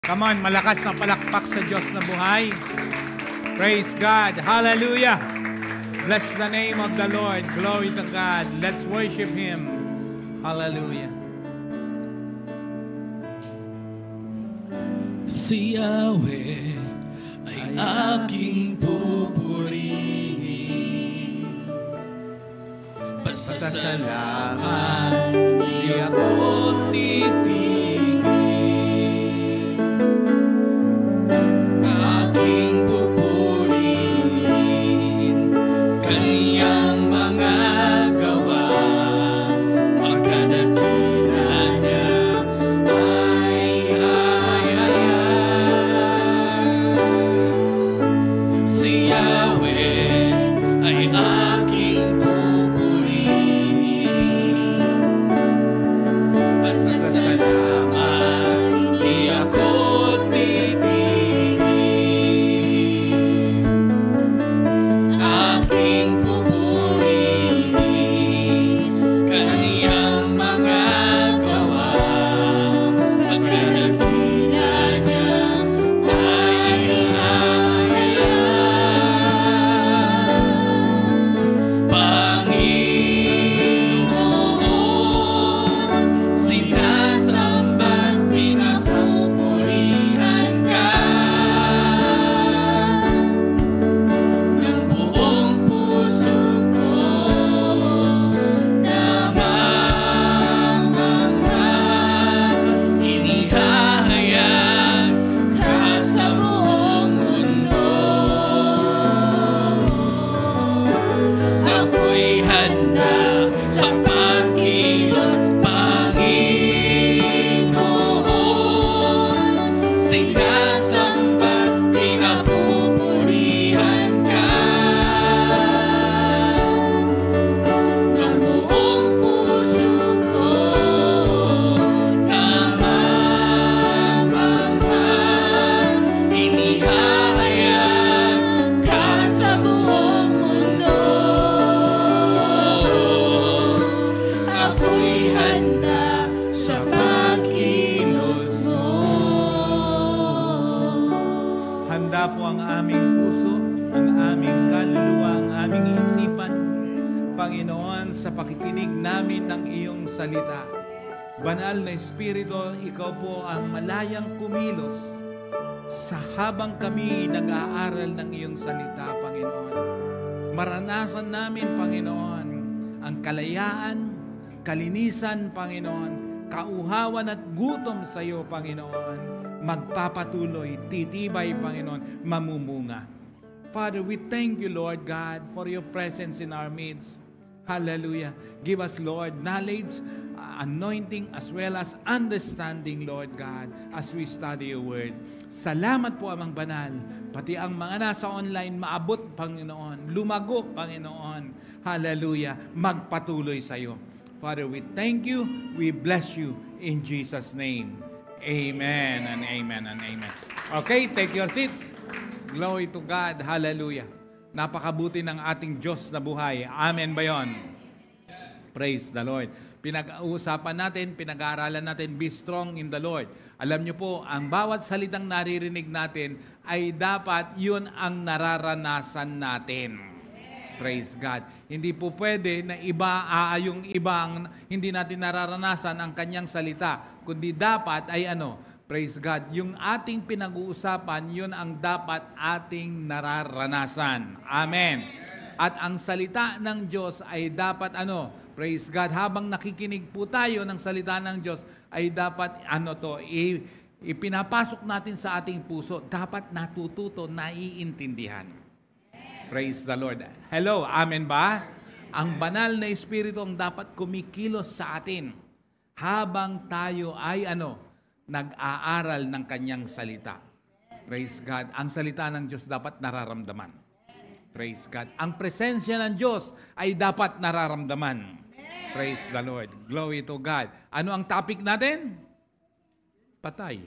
Come on, malakas na palakpak sa Diyos na buhay. Praise God. Hallelujah. Bless the name of the Lord. Glory to God. Let's worship Him. Hallelujah. Si Yahweh ay aking pupurihin. Pasasalamat, di ako titigil. Aking pupurihin kaniyang mga gawa, pagkadakila niya si Yahweh ay aking pupurihin. Pasasalamat, di ako titigil. Aking pupurihin kaniyang mga gawa, pagkadakila niya Panginoon, sinasamba't pinapupurihan ka ng buong puso ko, namamangha, inihahayag ka sa buong mundo. Ako'y handa sa pagkilos, Panginoon, sinasamba't pinapupurihan ka ng buong puso ko, namamangha, inihahayag ka sa buong mundo. Ako'y handa sa pagkilos mo. Handa po ang aming puso, ang aming kaluluwa, ang aming isipan, Panginoon, sa pakikinig namin ng iyong salita. Banal na Espiritu, ikaw po ang malayang kumilos sa habang kami nag-aaral ng iyong salita, Panginoon. Maranasan namin, Panginoon, ang kalayaan, kalinisan, Panginoon, kauhawan at gutom sa iyo, Panginoon. Magpapatuloy, titibay, Panginoon, mamumunga. Father, we thank you, Lord God, for your presence in our midst. Hallelujah. Give us, Lord, knowledge, anointing, as well as understanding, Lord God, as we study your word. Salamat po, Amang Banal. Pati ang mga nasa online, maabot, Panginoon. Lumago, Panginoon. Hallelujah. Magpatuloy sa iyo. Father, we thank you. We bless you in Jesus' name. Amen and amen and amen. Okay, take your seats. Glory to God. Hallelujah. Napakabuti ng ating Diyos na buhay. Amen ba yun? Praise the Lord. Pinag-uusapan natin, pinag-aaralan natin, be strong in the Lord. Alam niyo po, ang bawat salitang naririnig natin ay dapat yun ang nararanasan natin. Praise God. Hindi po pwede na yung ibang hindi natin nararanasan ang kanyang salita. Kundi dapat ay praise God, yung ating pinag-uusapan, yun ang dapat ating nararanasan. Amen. At ang salita ng Diyos ay dapat praise God, habang nakikinig po tayo ng salita ng Diyos, ay dapat ipinapasok natin sa ating puso. Dapat natututo, naiintindihan. Praise the Lord. Hello, amen ba? Ang banal na Espiritu ang dapat kumikilos sa atin habang tayo ay nag-aaral ng kanyang salita. Praise God. Ang salita ng Diyos dapat nararamdaman. Praise God. Ang presensya ng Diyos ay dapat nararamdaman. Praise the Lord. Glory to God. Ano ang topic natin? Patay.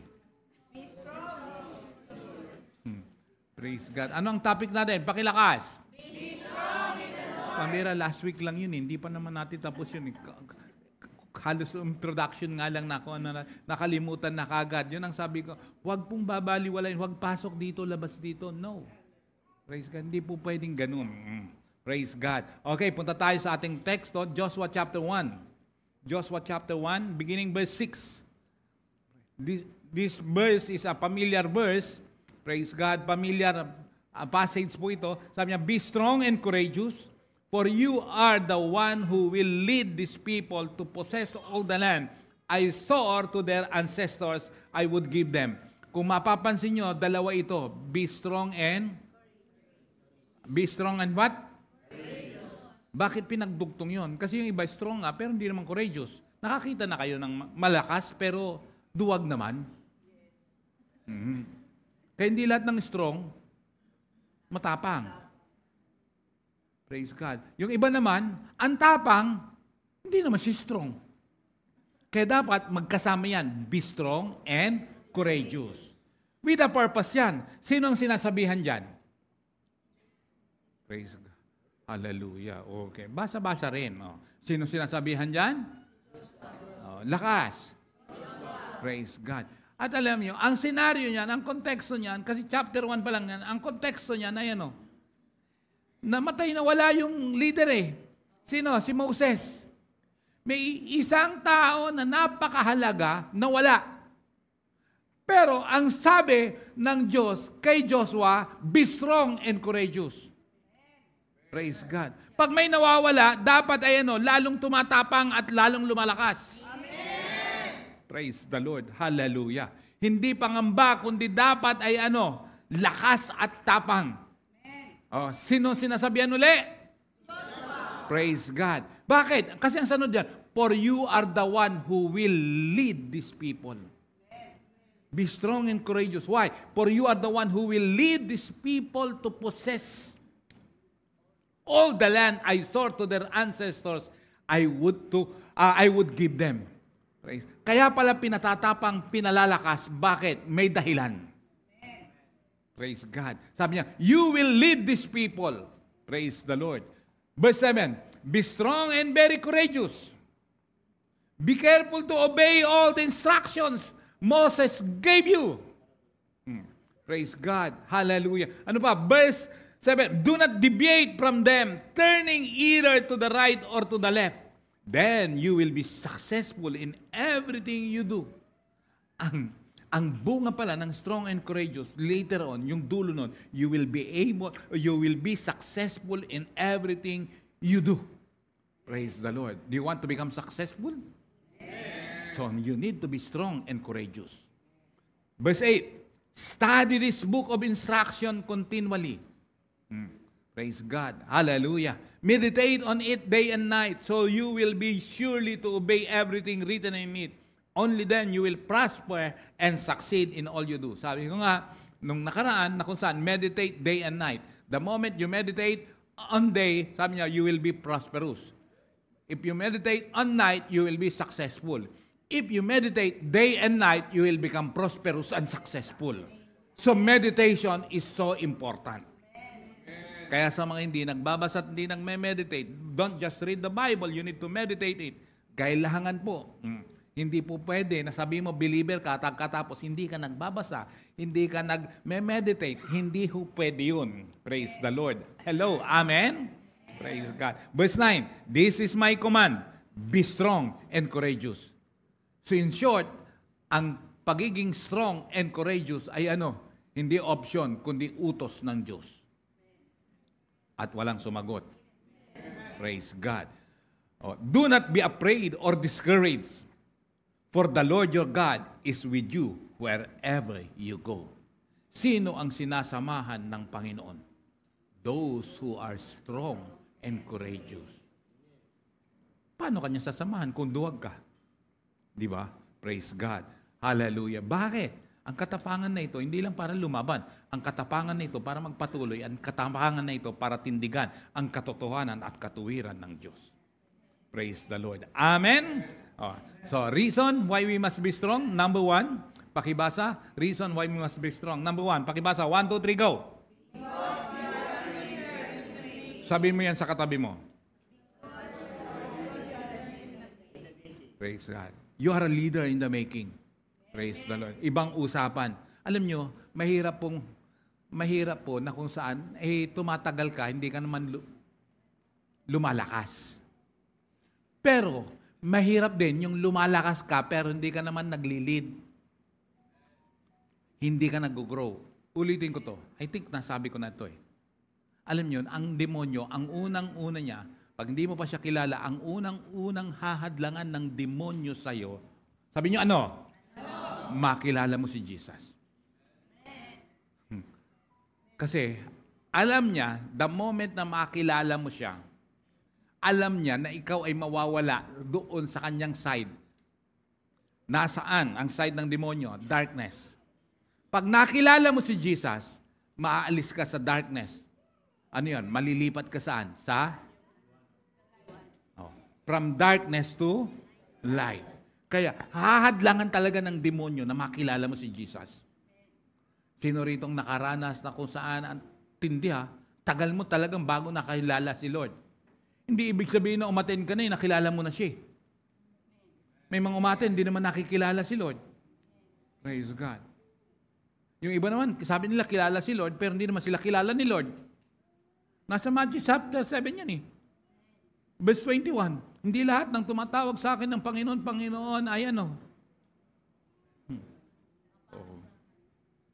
Praise God. Ano ang topic natin? Pakilakas. Be strong in the Lord. Pamira, last week lang yun. Hindi pa naman natin tapos yun. halos introduction nga lang na ako, nakalimutan na kagad. Yun ang sabi ko, huwag pong babaliwalayin, huwag pasok dito, labas dito. No. Praise God, hindi po pwedeng ganun. Praise God. Okay, punta tayo sa ating text, Joshua chapter 1. Joshua chapter 1, beginning verse 6. This verse is a familiar verse. Praise God, familiar passage po ito. Sabi niya, be strong and courageous, for you are the one who will lead these people to possess all the land I swore to their ancestors I would give them. Kung mapapansin nyo, dalawa ito. Be strong and what? Courageous. Bakit pinagdugtong yon? Kasi yung iba strong nga, pero hindi naman courageous. Nakakita na kayo ng malakas, pero duwag naman. Kaya hindi lahat ng strong, matapang. Praise God. Yung iba naman, ang tapang, hindi naman siya strong. Kaya dapat magkasama yan. Be strong and courageous. With a purpose yan. Sino ang sinasabihan dyan? Praise God. Hallelujah. Okay. Basa-basa rin. Oh. Sino sinasabihan dyan? Oh, lakas. Praise God. At alam niyo, ang senaryo niyan, ang konteksto niyan, kasi chapter 1 pa lang yan, ang konteksto niyan ay ano? Namatay na wala yung leader eh. Sino? Si Moses. May isang tao na napakahalaga na wala. Pero ang sabi ng Diyos kay Joshua, be strong and courageous. Praise God. Pag may nawawala, dapat ay ano, lalong tumatapang at lalong lumalakas. Amen. Praise the Lord. Hallelujah. Hindi pangamba, kundi dapat ay ano, lakas at tapang. Oh, sino sinasabihan uli? Joshua. Praise God. Bakit? Kasi ang sanod diyan, for you are the one who will lead these people. Be strong and courageous. Why? For you are the one who will lead these people to possess all the land I swore to their ancestors I would give them. Praise. Kaya pala pinatatapang, pinalalakas. Bakit? May dahilan. Praise God. Sabi niya, you will lead these people. Praise the Lord. Verse 7, be strong and very courageous. Be careful to obey all the instructions Moses gave you. Praise God. Hallelujah. Ano pa? Verse 7, do not deviate from them, turning either to the right or to the left. Then you will be successful in everything you do. Ang bunga pala ng strong and courageous, later on, yung dulo nun, you will be successful in everything you do. Praise the Lord. Do you want to become successful? Yes. So you need to be strong and courageous. Verse 8, study this book of instruction continually. Praise God. Hallelujah. Meditate on it day and night, so you will be surely to obey everything written in it. Only then you will prosper and succeed in all you do. Sabi ko nga, nung nakaraan, na kung saan, meditate day and night. The moment you meditate on day, sabi niya, you will be prosperous. If you meditate on night, you will be successful. If you meditate day and night, you will become prosperous and successful. So meditation is so important. Kaya sa mga hindi nagbabasa at hindi nagme-meditate, don't just read the Bible, you need to meditate it. Kailangan po. Hindi po pwede na sabi mo, believer ka, katapos hindi ka nagbabasa, hindi ka nag-meditate. Hindi po pwede yun. Praise the Lord. Hello. Amen? Praise God. Verse 9, this is my command. Be strong and courageous. So in short, ang pagiging strong and courageous ay ano? Hindi option, kundi utos ng Diyos. At walang sumagot. Praise God. Oh, do not be afraid or discouraged. For the Lord your God is with you wherever you go. Sino ang sinasamahan ng Panginoon? Those who are strong and courageous. Paano kanya sasamahan kung duwag ka? Di ba? Praise God. Hallelujah. Bakit? Ang katapangan na ito, hindi lang para lumaban. Ang katapangan na ito para magpatuloy. Ang katapangan na ito para tindigan ang katotohanan at katuwiran ng Diyos. Praise the Lord. Amen? Oh. So, reason why we must be strong. Number 1, pakibasa. Reason why we must be strong. Number 1, pakibasa. 1, 2, 3, go. Sabihin mo yan sa katabi mo. Praise God. You are a leader in the making. Praise the Lord. Ibang usapan. Alam nyo, mahirap po na kung saan, tumatagal ka, hindi ka naman lumalakas. Pero, mahirap din yung lumalakas ka, pero hindi ka naman nagli-lead. Hindi ka nag-grow. Ulitin ko to. I think nasabi ko na to eh. Alam nyo, ang demonyo, ang unang-una niya, pag hindi mo pa siya kilala, ang unang-unang hahadlangan ng demonyo sa'yo, sabi nyo ano? Makilala mo si Jesus. Kasi, alam niya, the moment na makilala mo siya, alam niya na ikaw ay mawawala doon sa kanyang side. Nasaan ang side ng demonyo? Darkness. Pag nakilala mo si Jesus, maaalis ka sa darkness. Ano yun? Malilipat ka saan? From darkness to light. Kaya, hahadlangan talaga ng demonyo na makilala mo si Jesus. Sino ritong nakaranas na kung saan, tindi ha, tagal mo talagang bago nakilala si Lord. Hindi ibig sabihin na umaten ka na, nakilala mo na siya. May mga umaten, hindi naman nakikilala si Lord. Praise God. Yung iba naman, sabi nila kilala si Lord, pero hindi naman sila kilala ni Lord. Nasa Matthew chapter 7 yan eh. Verse 21, hindi lahat ng tumatawag sa akin ng Panginoon ay ano.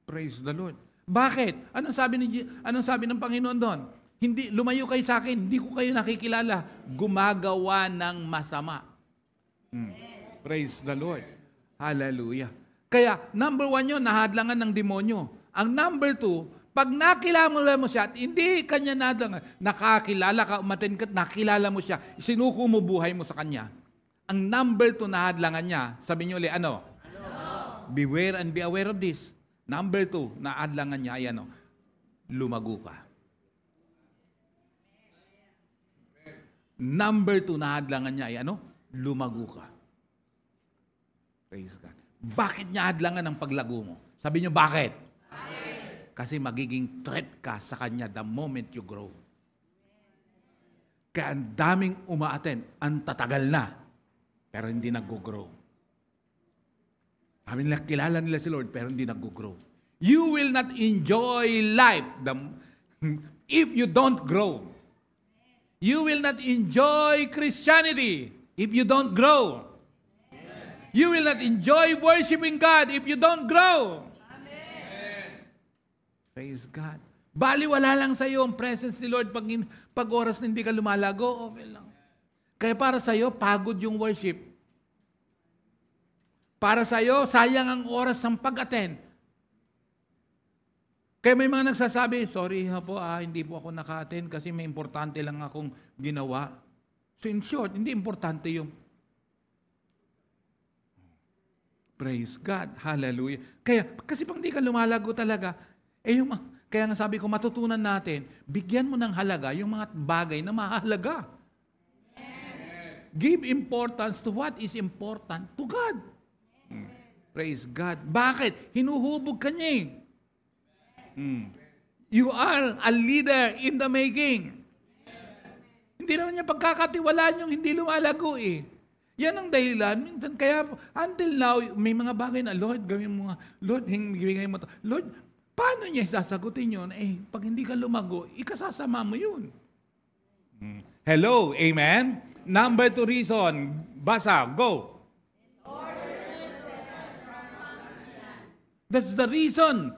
Praise the Lord. Bakit? Anong sabi ng Panginoon doon? Hindi, lumayo kayo sa akin, hindi ko kayo nakikilala. Gumagawa ng masama. Praise the Lord. Hallelujah. Kaya, number 1 yun, nahadlangan ng demonyo. Ang number 2, pag nakilala mo siya at hindi kanya nakakilala ka, umaten ka, nakilala mo siya, sinuko mo buhay mo sa kanya. Ang number 2 na hadlangan niya, sabi niyo ulit, ano? Beware and be aware of this. Number 2 na hadlangan niya ay ano? Lumago ka. Number 2 na hadlangan niya ay ano? Lumago ka. Praise God. Bakit niya hadlangan ang paglago mo? Sabi niyo, bakit? Kasi magiging threat ka sa kanya the moment you grow. Kaya ang daming umaaten, ang tatagal na, pero hindi nag-grow. Sabi nila, kilala nila si Lord, pero hindi nag-grow. You will not enjoy life if you don't grow. You will not enjoy Christianity if you don't grow. You will not enjoy worshiping God if you don't grow. Praise God. Baliwala lang sa iyo ang presence ni Lord pag oras na hindi ka lumalago, okay lang. Kaya para sa iyo, pagod yung worship. Para sa iyo, sayang ang oras ng pag-attend. Kaya may mga nagsasabi, sorry po, hindi po ako naka-attend kasi may importante lang akong ginawa. So in short, hindi importante yung praise God. Hallelujah. Kaya, kasi pag hindi ka lumalago talaga, kaya nga sabi ko, matutunan natin, bigyan mo ng halaga yung mga bagay na mahalaga. Give importance to what is important to God. Praise God. Bakit? Hinuhubog ka niya. You are a leader in the making. Hindi naman niya pagkakatiwalaan yung hindi lumalago eh. Yan ang dahilan. Minsan, kaya until now, may mga bagay na, Lord, gawin mo nga. Lord, hingay mo to. Lord, paano niya sasagutin yun? Pag hindi ka lumago, ikasasama mo yun. Hello, amen? Number 2 reason. Basa, go. That's the reason.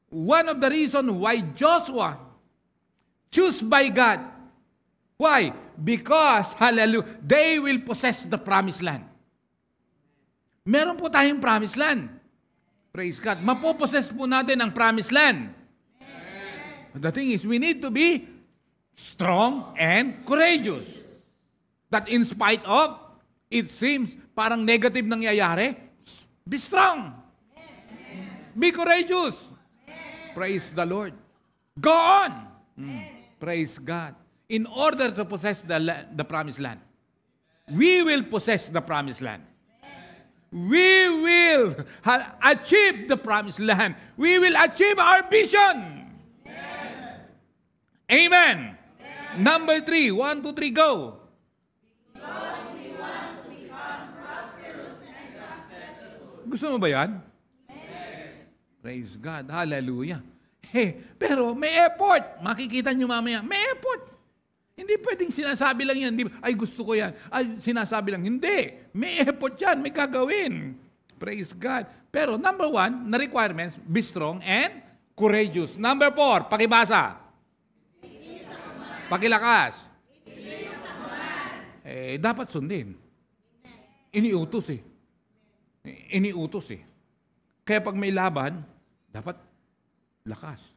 One of the reasons why Joshua choose by God. Why? Because, hallelujah, they will possess the promised land. Meron po tayong promised land. Praise God. Mapopossess po natin ang promised land. The thing is, we need to be strong and courageous. That in spite of, it seems parang negative nangyayari, be strong. Be courageous. Praise the Lord. Go on. Praise God. In order to possess the promised land. We will possess the promised land. We will achieve the promised land. We will achieve our vision. Amen. Number 3. 1, 2, 3, go. Because we want to become Gusto mo ba yan? Praise God. Hallelujah. Pero may effort. Makikita nyo mamaya, may effort. Hindi pwedeng sinasabi lang yan. Ay, gusto ko yan. Ay, sinasabi lang. Hindi. May effort yan. May gagawin. Praise God. Pero number 1, na requirements, be strong and courageous. Number 4, pakibasa. Pakilakas. Dapat sundin. Iniutos eh. Kaya pag may laban, dapat lakas.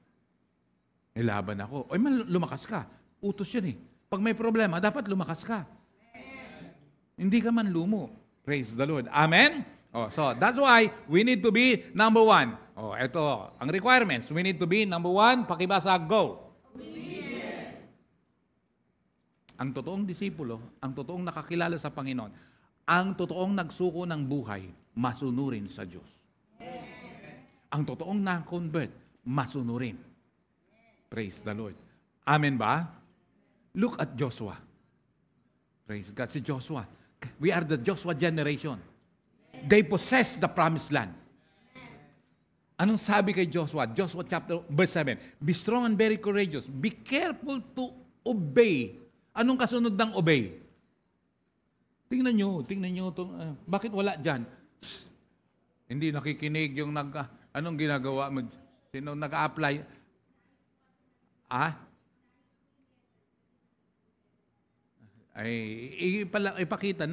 May laban ako. Ay, lumakas ka. Utos yan eh. Pag may problema, dapat lumakas ka. Hindi ka man lumo. Praise the Lord. Amen? So, that's why we need to be number 1. Ito, ang requirements. We need to be number 1, pakibasa, go. Ang totoong disipulo, ang totoong nakakilala sa Panginoon, ang totoong nagsuko ng buhay, masunurin sa Diyos. Ang totoong na-convert, masunurin. Praise the Lord. Amen ba? Look at Joshua. Praise God. Si Joshua. We are the Joshua generation. They possess the promised land. Anong sabi kay Joshua? Joshua verse 7. Be strong and very courageous. Be careful to obey. Anong kasunod ng obey? Tingnan nyo. Bakit wala dyan? Hindi nakikinig yung anong ginagawa mo? Sino nag-a-apply? Ipakita na.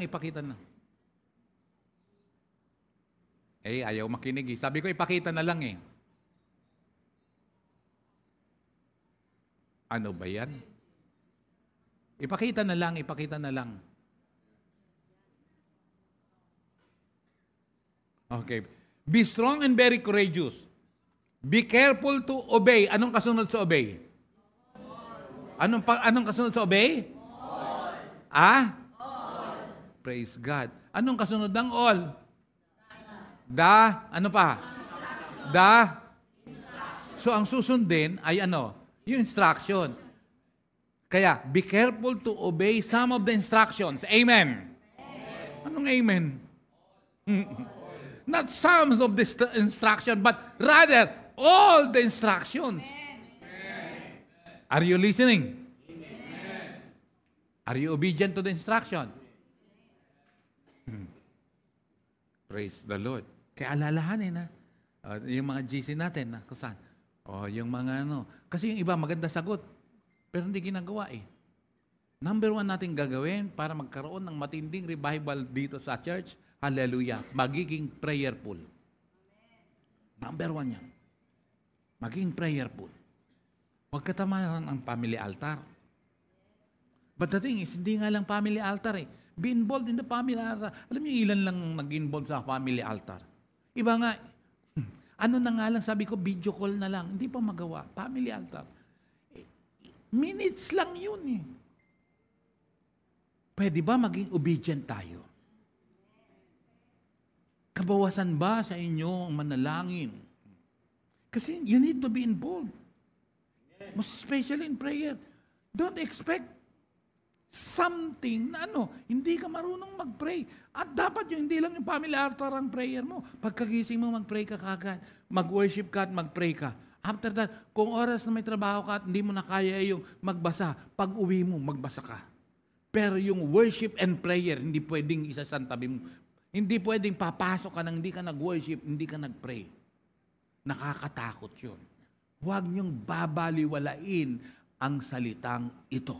Ipakita na lang. Ayaw makinig. Sabi ko, ipakita na lang eh. Ano ba yan? Ipakita na lang. Okay. Be strong and very courageous. Be careful to obey. Anong kasunod sa obey? Anong kasunod sa obey? All. Praise God. Anong kasunod ng all? Ano pa? So ang susundin ay ano? Yung instruction. Kaya, be careful to obey some of the instructions. Amen. Anong amen? Not some of the instruction, but rather all the instructions. Are you listening? Are you obedient to the instruction? Praise the Lord. Kaya alalahanin yung mga GC natin na kusan. Yung mga Kasi yung iba maganda sagot, pero hindi ginagawa eh. Number 1 natin gagawin para magkaroon ng matinding revival dito sa church, hallelujah, magiging prayerful. Number 1 yan. Maging prayerful. Huwag katamaran ang family altar. But the thing is, hindi nga lang family altar eh. Be involved in the family altar. Alam niyo, ilan lang nag-involve sa family altar. Iba nga, ano na nga lang, sabi ko, video call na lang. Hindi pa magawa. Family altar. Minutes lang yun eh. Pwede ba maging obedient tayo? Kabawasan ba sa inyo ang manalangin? Kasi you need to be involved. Most especially in prayer. Don't expect something na hindi ka marunong mag-pray. At dapat yung hindi lang yung family altar ang prayer mo. Pagkagising mo, mag-pray ka kagad. Mag-worship ka at mag-pray ka. After that, kung oras na may trabaho ka at hindi mo na kaya yung magbasa, pag uwi mo, magbasa ka. Pero yung worship and prayer, hindi pwedeng isasantabi mo. Hindi pwedeng papasok ka nang hindi ka nag-worship, hindi ka nag-pray. Nakakatakot yun. Huwag niyong babaliwalain ang salitang ito.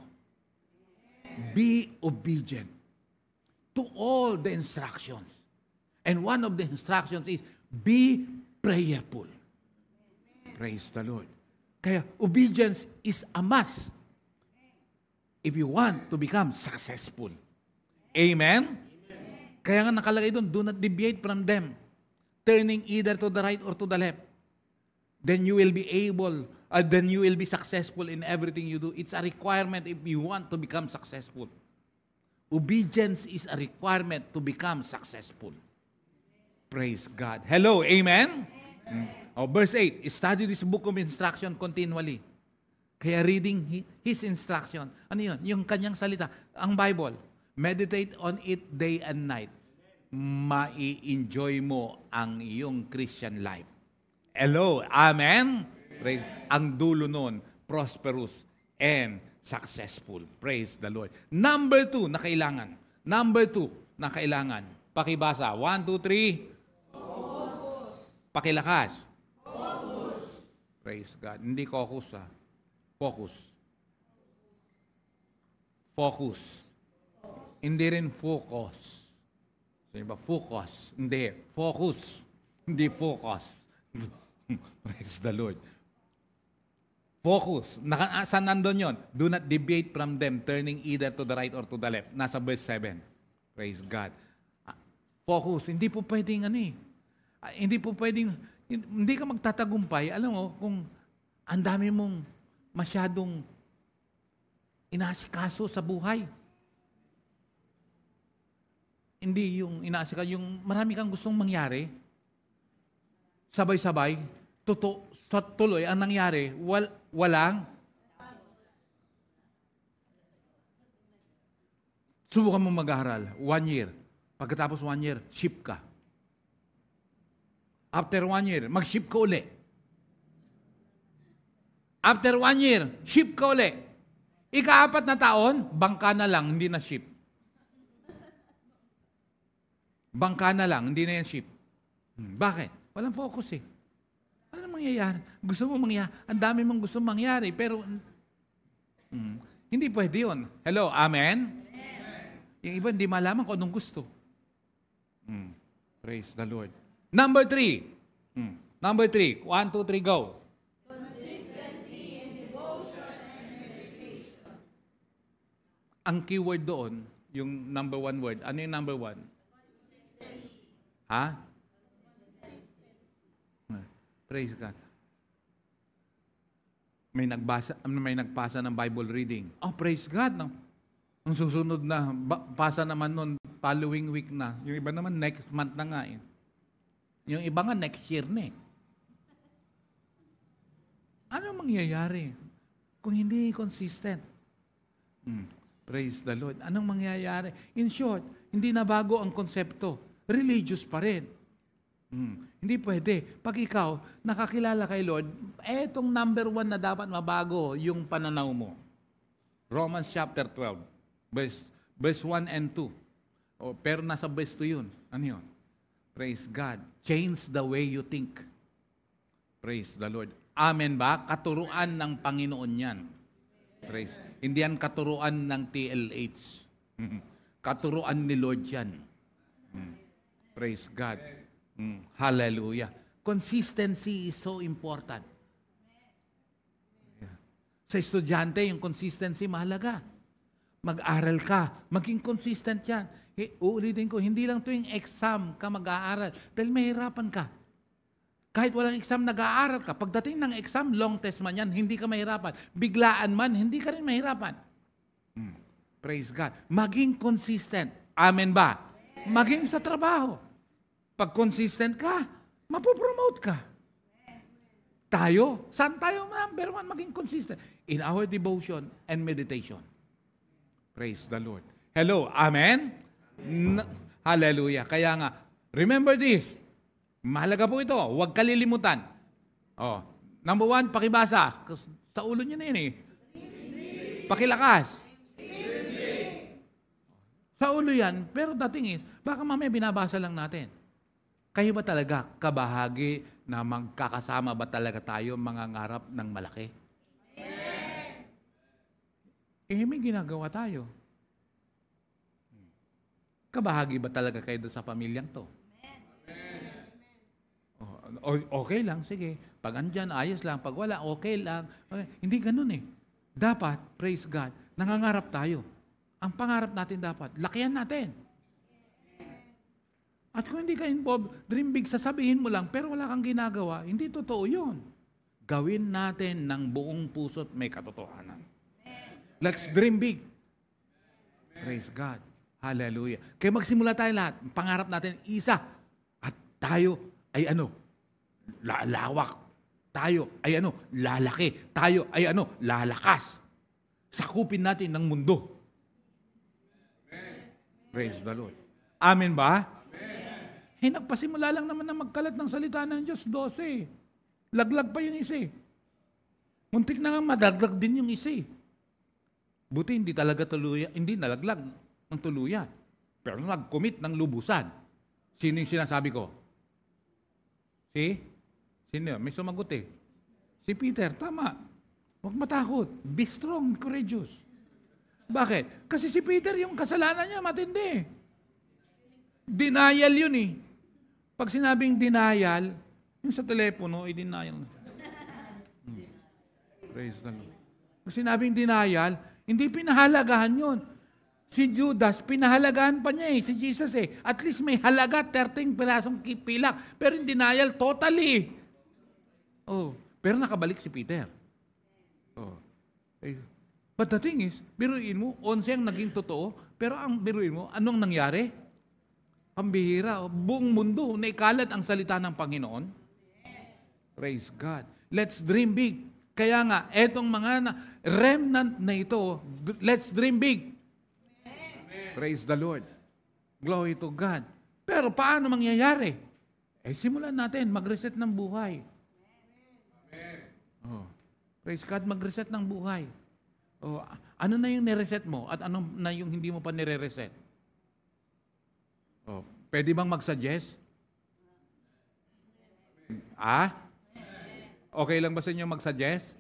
Be obedient to all the instructions. And one of the instructions is, be prayerful. Praise the Lord. Kaya, obedience is a must if you want to become successful. Amen? Kaya nga nakalagay doon, do not deviate from them, turning either to the right or to the left. Then you will be then you will be successful in everything you do. It's a requirement if you want to become successful. Obedience is a requirement to become successful. Praise God. Hello, amen? Verse 8, study this book of instruction continually. Kaya reading His instruction, ano yun? Yung kanyang salita, ang Bible, meditate on it day and night. Mai-enjoy mo ang iyong Christian life. Hello, amen? Praise. Ang dulo nun, prosperous and successful. Praise the Lord. Number 2 na kailangan. Pakibasa. 1, 2, 3. Focus. Pakilakas. Focus. Praise God. Hindi focus, ha. Focus. Focus. Hindi rin focus. Sabi ba? Focus. Hindi. Focus. Hindi focus. Praise the Lord. Focus. Saan nandun yun? Do not deviate from them, turning either to the right or to the left. Nasa verse 7. Praise God. Focus. Hindi po pwedeng hindi ka magtatagumpay. Alam mo, kung ang dami mong masyadong inaasikaso sa buhay. Hindi yung inaasikaso, yung marami kang gustong mangyari, sabay-sabay, tuloy ang nangyari, walang. Subukan mo mag-aaral, 1 year. Pagkatapos 1 year, ship ka. After 1 year, mag-ship ka uli. After 1 year, ship ka uli. Ika-4 na taon, bangka na lang, hindi na ship. Bangka na lang, hindi na yan ship. Bakit? Walang focus eh. Ano mangyayari? Gusto mo mangyari? Ang dami mong gusto mangyari, pero hindi pwede yun. Hello, amen? Yung iba hindi malaman kung anong gusto. Praise the Lord. Number 3. 1, 2, 3, go. Consistency in devotion and meditation. Ang keyword doon, yung number 1 word. Ano yung number 1? Ha? Praise God. May nagpasa ng Bible reading. Oh, praise God. No? Ang susunod na pasa naman nun, following week na. Yung iba naman next month na nga. Yung iba nga next year na. Ano mangyayari kung hindi consistent? Praise the Lord. Anong mangyayari? In short, hindi na bago ang konsepto. Religious pa rin. Hindi pwede. Pag ikaw nakakilala kay Lord, etong number 1 na dapat mabago yung pananaw mo. Romans chapter 12, verse 1 and 2. Pero nasa verse 2 yun. Ano yun? Praise God. Change the way you think. Praise the Lord. Amen ba? Katuruan ng Panginoon yan. Praise. Hindi yan katuruan ng TLH. Katuruan ni Lord yan. Praise God. Hallelujah. Consistency is so important. Sa estudyante, yung consistency mahalaga. Mag-aral ka. Maging consistent yan. Uulitin ko, hindi lang tuwing exam ka mag-aaral. Dahil mahirapan ka. Kahit walang exam, nag-aaral ka. Pagdating ng exam, long test man yan, hindi ka mahirapan. Biglaan man, hindi ka rin mahirapan. Praise God. Maging consistent. Amen ba? Maging sa trabaho. Pag consistent ka, mapopromote ka. Tayo, saan tayo number 1 maging consistent? In our devotion and meditation. Praise the Lord. Hello, amen? Hallelujah. Kaya nga, remember this. Mahalaga po ito. Huwag kalilimutan. Number 1, pakibasa. Sa ulo niyo na yun eh. Pakilakas. Sa ulo yan. Pero dating is, baka mamaya binabasa lang natin. Kayo ba talaga kabahagi na magkakasama ba talaga tayo mga ngarap ng malaki? May ginagawa tayo. Kabahagi ba talaga kayo doon sa pamilyang to? Okay lang, sige. Pag andyan, ayos lang. Pag wala, okay lang. Okay. Hindi ganun eh. Dapat, praise God, nangangarap tayo. Ang pangarap natin dapat, lakihan natin. At kung hindi ka involved, dream big, sasabihin mo lang, pero wala kang ginagawa, hindi totoo yun. Gawin natin ng buong puso't may katotohanan. Let's dream big. Praise God. Hallelujah. Kaya magsimula tayo lahat. Pangarap natin, isa. At tayo ay lalawak. tayo ay lalaki. Tayo ay lalakas. Sakupin natin ng mundo. Praise the Lord. Amen ba? Amen. Nagpasimula lang naman na magkalat ng salita ng Diyos, 12. Laglag pa yung isa. Muntik na nga madaglag din yung isa. Buti hindi nalaglag ng tuluyan. Pero nag-commit ng lubusan. Sino yung sinasabi ko? Sino? May sumagot Si Peter, tama. Huwag matakot. Be strong, courageous. Bakit? Kasi si Peter, yung kasalanan niya matindi. Denial yun Pag sinabing denial, yung sa telepono, denial. Praise the Lord. Pag sinabing denial, hindi pinahalagahan yun. Si Judas, pinahalagahan pa niya si Jesus At least may halaga, 13 pirasong pilak. Pero in denial, totally. Pero nakabalik si Peter. But the thing is, biruin mo, 11 ang naging totoo, pero ang biruin mo, anong nangyari? Pambihira. Buong mundo, naikalat ang salita ng Panginoon. Praise God. Let's dream big. Kaya nga, etong mga remnant na ito, let's dream big. Praise the Lord. Glory to God. Pero paano mangyayari? Simulan natin, mag-reset ng buhay. Praise God, mag-reset ng buhay. Ano na yung nireset mo at ano na yung hindi mo pa nire-reset? Pwede bang mag-suggest? Okay lang ba sa inyo mag-suggest?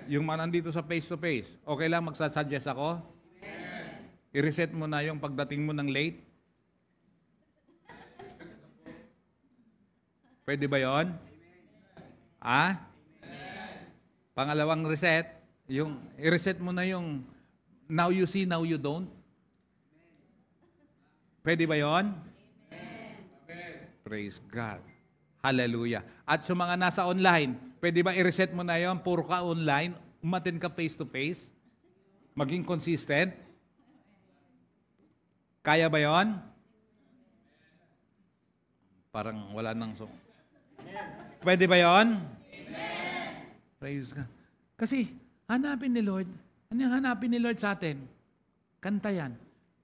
Yung mga nandito sa face-to-face, okay lang mag-suggest ako? I-reset mo na yung pagdating mo ng late? Pwede ba yon? Pangalawang reset, yung i-reset mo na yung now you see, now you don't. Pwede ba yon? Praise God. Hallelujah. At sa mga nasa online, pwede ba i-reset mo na yon? Puro ka online, umattend ka face-to-face, maging consistent. Kaya ba yon? Parang wala nang Pwede ba yon? Praise God. Kasi, hanapin ni Lord. Ano yung hanapin ni Lord sa atin? Kanta yan.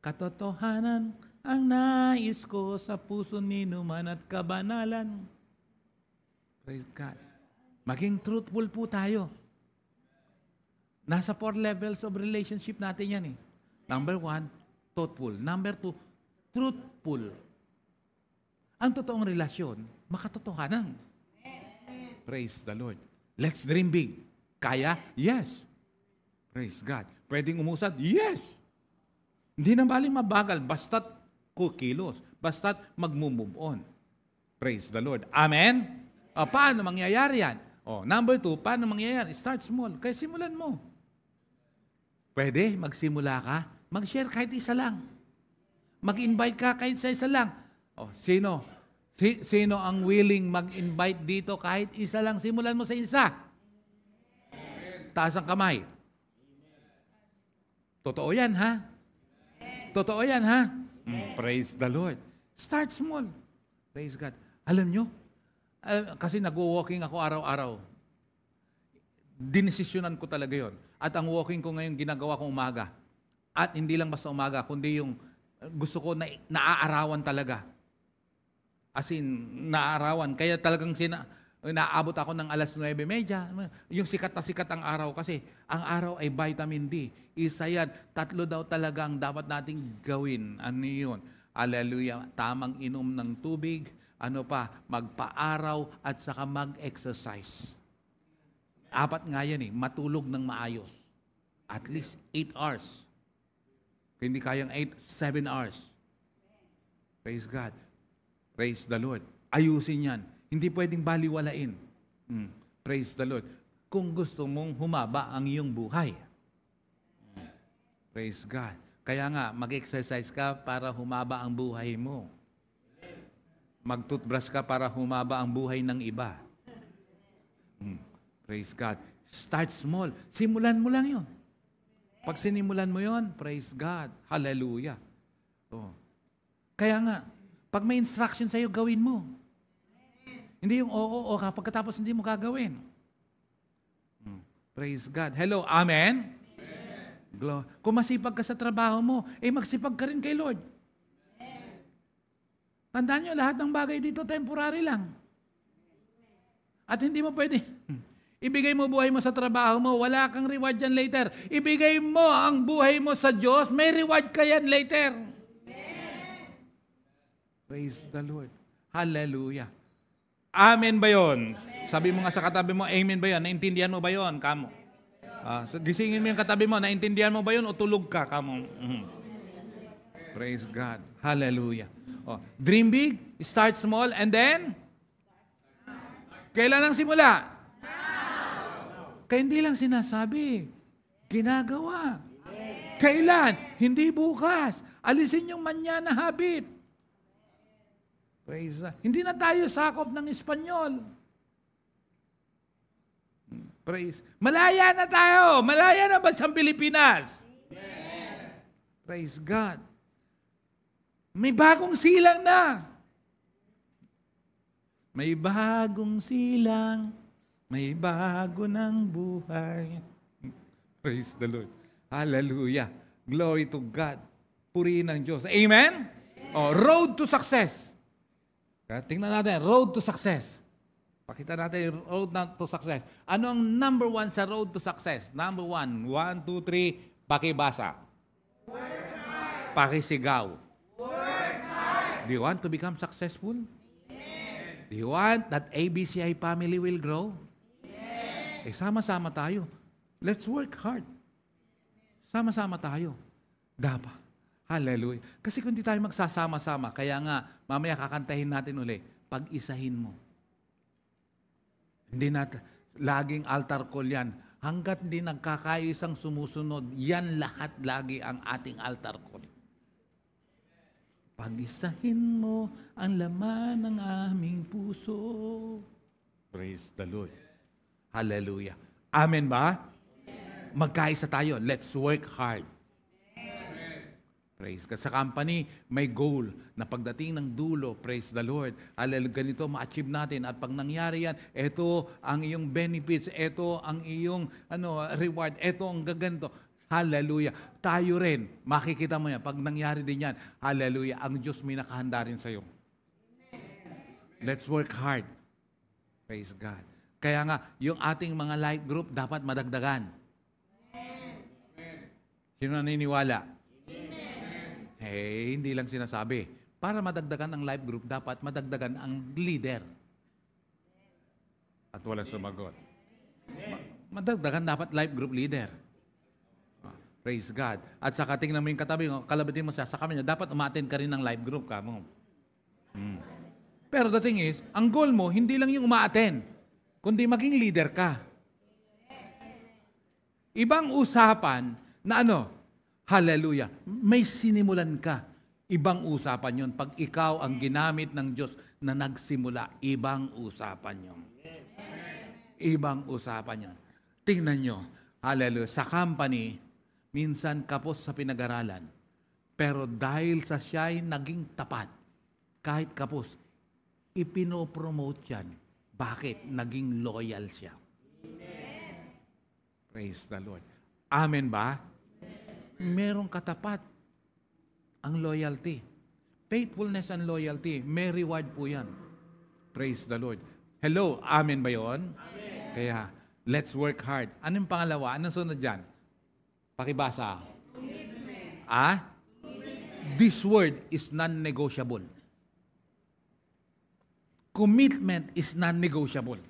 Katotohanan ang nais ko sa puso ni numan at kabanalan. Praise God. Maging truthful po tayo. Nasa 4 levels of relationship natin yan Number 1, thoughtful. Number 2, truthful. Ang totoong relasyon, makatotohanan. Praise the Lord. Let's dream big. Kaya? Yes. Praise God. Pwedeng umusad? Yes. Hindi na baling mabagal, basta't kukilos, basta't mag-move on. Praise the Lord. Amen? Paano mangyayari yan? Number 2, paano mangyayari? Start small. Kaya simulan mo. Pwede, magsimula ka, mag-share kahit isa lang. Mag-invite ka kahit isa lang. Sino? Sino ang willing mag-invite dito kahit isa lang? Simulan mo sa isa. Taas ang kamay. Totoo yan, ha? Totoo yan, ha? Praise the Lord. Start small. Praise God. Alam nyo, kasi nag-walking ako araw-araw. Dinesisyonan ko talaga yon. At ang walking ko ngayon, ginagawa ko umaga. At hindi lang basta umaga, kundi yung gusto ko na naaarawan talaga. As in, naaarawan. Kaya talagang naabot ako ng alas 9:30. Yung sikat na sikat ang araw kasi ang araw ay vitamin D. Isa yan. 3 daw talaga ang dapat nating gawin. Ano yun? Hallelujah. Tamang inom ng tubig. Magpa-araw at saka mag-exercise. 4 nga yan matulog ng maayos. At least 8 hours. Kung hindi kayang 7 hours. Praise God. Praise the Lord. Ayusin yan. Hindi pwedeng baliwalain. Praise the Lord. Kung gusto mong humaba ang iyong buhay. Praise God. Kaya nga, mag-exercise ka para humaba ang buhay mo. Mag-toothbrush ka para humaba ang buhay ng iba. Praise God. Start small. Simulan mo lang yon. Pag sinimulan mo yon, praise God. Hallelujah. Kaya nga, pag may instruction sa'yo, gawin mo. Hindi yung oo, pagkatapos hindi mo gagawin. Praise God. Hello, amen? Kung masipag ka sa trabaho mo, magsipag ka rin kay Lord. Tandaan nyo, lahat ng bagay dito temporary lang. At hindi mo pwede. Ibigay mo buhay mo sa trabaho mo, wala kang reward yan later. Ibigay mo ang buhay mo sa Diyos, may reward ka yan later. Praise the Lord. Hallelujah. Amen ba yun? Sabi mo nga sa katabi mo, amen ba yun? Naintindihan mo ba yun? Kamo. So gisingin mo yung katabi mo, naintindihan mo ba yun o tulog ka? Kamo. Praise God. Hallelujah. Dream big, start small, and then? Kailan ang simula? Kaya hindi lang sinasabi, ginagawa. Kailan? Hindi bukas. Alisin yung manya na habit. Praise God. Hindi na tayo sakop ng Espanyol. Praise. Malaya na tayo. Malaya na ba sa Pilipinas? Amen. Praise God. May bagong silang na. May bagong silang. May bago ng buhay. Praise the Lord. Hallelujah. Glory to God. Purihin ng Diyos. Amen? Road to success. Tingnan natin, road to success. Pakita natin yung road to success. Ano ang number 1 sa road to success? Number 1, 1, 2, 3, pakibasa. Work hard. Pakisigaw. Work hard. Do you want to become successful? Yes. Do you want that ABCI family will grow? Yes. Sama-sama tayo. Let's work hard. Sama-sama tayo. Dapat. Hallelujah. Kasi kung di tayo magsasama-sama, kaya nga, mamaya kakantahin natin uli, pag-isahin mo. Hindi natin, laging altar call yan. Hanggat hindi nagkakaisang sumusunod, yan lahat lagi ang ating altar call. Pag-isahin mo ang laman ng aming puso. Praise the Lord. Hallelujah. Amen ba? Magkaisa tayo. Let's work hard. Praise God. Sa company, may goal na pagdating ng dulo, praise the Lord, ganito ma-achieve natin. At pag nangyari yan, ito ang iyong benefits, ito ang iyong reward, ito ang gaganto. Hallelujah. Tayo rin, makikita mo yan. Pag nangyari din yan, hallelujah, ang Diyos may nakahanda rin sa'yo. Let's work hard. Praise God. Kaya nga, yung ating mga life group dapat madagdagan. Sino naniniwala? Hindi lang sinasabi. Para madagdagan ang life group, dapat madagdagan ang leader. At walang sumagot. Madagdagan dapat life group leader. Praise God. At saka tingnan mo yung katabi mo, kalabatin mo sa kanya, dapat umattend ka rin ng life group ka mo. Pero the thing is, ang goal mo, hindi lang yung umaattend, kundi maging leader ka. Ibang usapan na hallelujah, may sinimulan ka. Ibang usapan yon. Pag ikaw ang ginamit ng Diyos na nagsimula, ibang usapan yon. Ibang usapan yon. Tingnan nyo, hallelujah, sa company, minsan kapos sa pinag-aralan. Pero dahil sa siya'y naging tapat, kahit kapos, ipinopromote yan. Bakit? Naging loyal siya. Praise the Lord. Amen ba? Merong katapat ang loyalty. Faithfulness and loyalty, may reward po yan. Praise the Lord. Hello, amen ba yun? Amen. Kaya, let's work hard. Anong pangalawa? Anong sunod dyan? Pakibasa. Commitment. Commitment. This word is non-negotiable. Commitment is non-negotiable.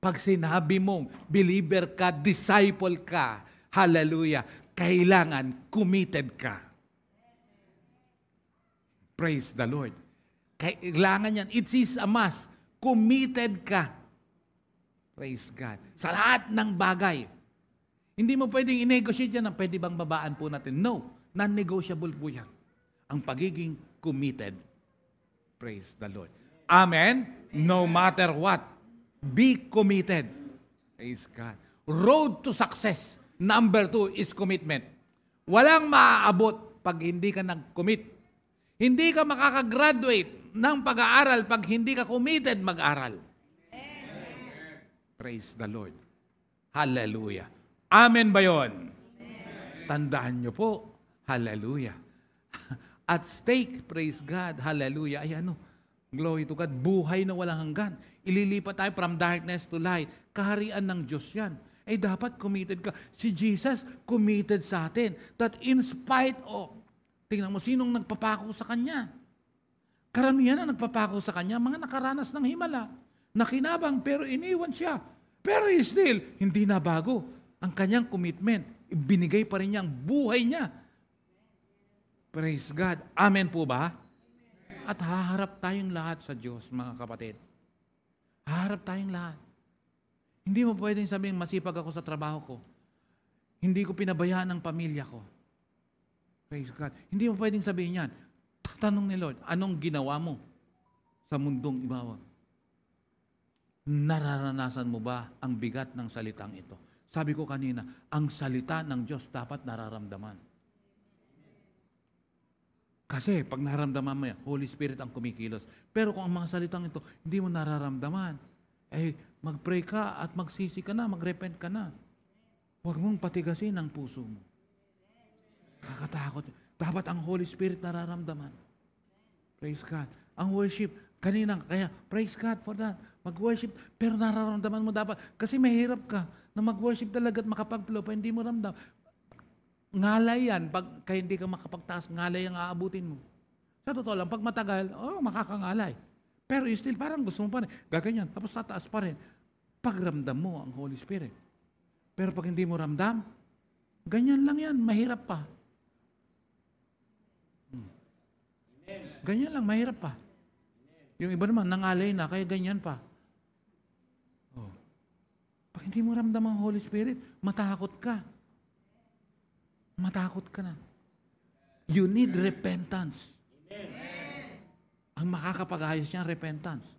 Pag sinabi mong believer ka, disciple ka, hallelujah, kailangan committed ka. Praise the Lord. Kailangan yan. It is a must. Committed ka. Praise God. Sa lahat ng bagay. Hindi mo pwedeng i-negotiate yan. Pwede bang babaan po natin? No. Non-negotiable po yan. Ang pagiging committed. Praise the Lord. Amen? No matter what. Be committed. Praise God. Road to success. Number 2 is commitment. Walang maaabot pag hindi ka nag-commit. Hindi ka makakagraduate ng pag-aaral pag hindi ka committed mag-aral. Praise the Lord. Hallelujah. Amen ba yun? Tandaan nyo po. Hallelujah. At stake, praise God. Hallelujah. Ay ano, glory to God. Buhay na walang hanggan. Ililipat tayo from darkness to light. Kaharian ng Diyos yan. Eh dapat committed ka. Si Jesus committed sa atin. That in spite of, tingnan mo, sinong nagpapako sa Kanya? Karamihan na nagpapako sa Kanya, mga nakaranas ng himala. Nakinabang pero iniwan siya. Pero still, hindi na bago ang kanyang commitment. Ibinigay pa rin niya ang buhay niya. Praise God. Amen po ba? At haharap tayong lahat sa Diyos, mga kapatid. Haharap tayong lahat. Hindi mo pwedeng sabihin, masipag ako sa trabaho ko. Hindi ko pinabayaan ang pamilya ko. Praise God. Hindi mo pwedeng sabihin yan. Tatanong ni Lord, anong ginawa mo sa mundong ibabaw? Nararanasan mo ba ang bigat ng salitang ito? Sabi ko kanina, ang salita ng Diyos dapat nararamdaman. Kasi pag nararamdaman mo yan, Holy Spirit ang kumikilos. Pero kung ang mga salitang ito, hindi mo nararamdaman, eh mag-pray ka at magsisi ka na, mag-repent ka na. Huwag mong patigasin ang puso mo. Kakatakot. Dapat ang Holy Spirit nararamdaman. Praise God. Ang worship, kanina, kaya praise God for that. Mag-worship, pero nararamdaman mo dapat. Kasi mahirap ka na mag-worship talaga at makapag-flow pa, hindi mo ramdam. Ngalay yan. Kaya hindi ka makapagtaas, ngalay ang aabutin mo. Sa totoo lang, pag matagal, makakangalay. Pero still, parang gusto mo pa rin. Gaganyan, tapos tataas pa rin. Pagramdam mo ang Holy Spirit. Pero pag hindi mo ramdam, ganyan lang yan, mahirap pa. Ganyan lang, mahirap pa. Yung iba naman, nangalay na, kaya ganyan pa. Pag hindi mo ramdam ang Holy Spirit, matakot ka. Matakot ka na. You need repentance. Ang makakapag-ayos niya, repentance.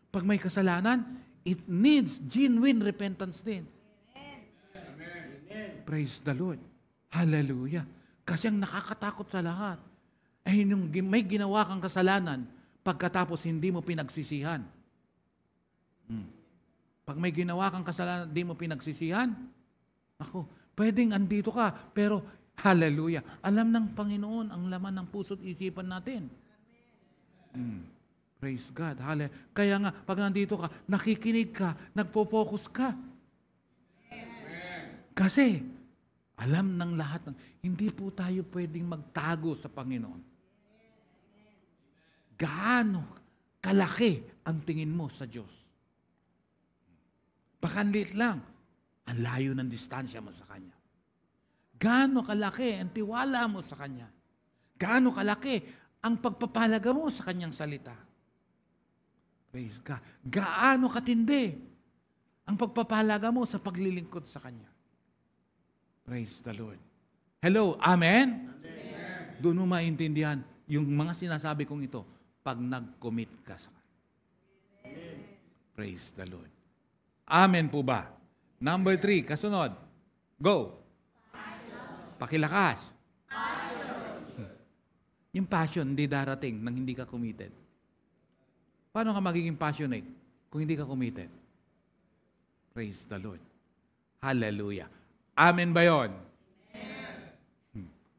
Pag may kasalanan, it needs genuine repentance din. Praise the Lord. Hallelujah. Kasi ang nakakatakot sa lahat, ay yung may ginawa kang kasalanan, pagkatapos hindi mo pinagsisihan. Pag may ginawa kang kasalanan, hindi mo pinagsisihan, ako, pwedeng andito ka, pero hallelujah, alam ng Panginoon ang laman ng puso't isipan natin. Praise God. Hallelujah. Kaya nga, pag nandito ka, nakikinig ka, nagpo-focus ka. Kasi, alam ng lahat, hindi po tayo pwedeng magtago sa Panginoon. Gaano kalaki ang tingin mo sa Diyos? Pakanlit lang, ang layo ng distansya mo sa Kanya. Gaano kalaki ang tiwala mo sa Kanya? Gaano kalaki ang pagpapahalaga mo sa Kanyang salita? Praise God. Gaano katindi ang pagpapahalaga mo sa paglilingkod sa Kanya? Praise the Lord. Hello, amen? Amen. Doon mo maintindihan yung mga sinasabi kong ito pag nag-commit ka sa Kanya. Praise the Lord. Amen po ba? Number 3, kasunod. Go. Passion. Pakilakas. Passion. Yung passion, hindi darating nang hindi ka committed. Paano ka magiging passionate kung hindi ka committed? Praise the Lord. Hallelujah. Amen ba yun?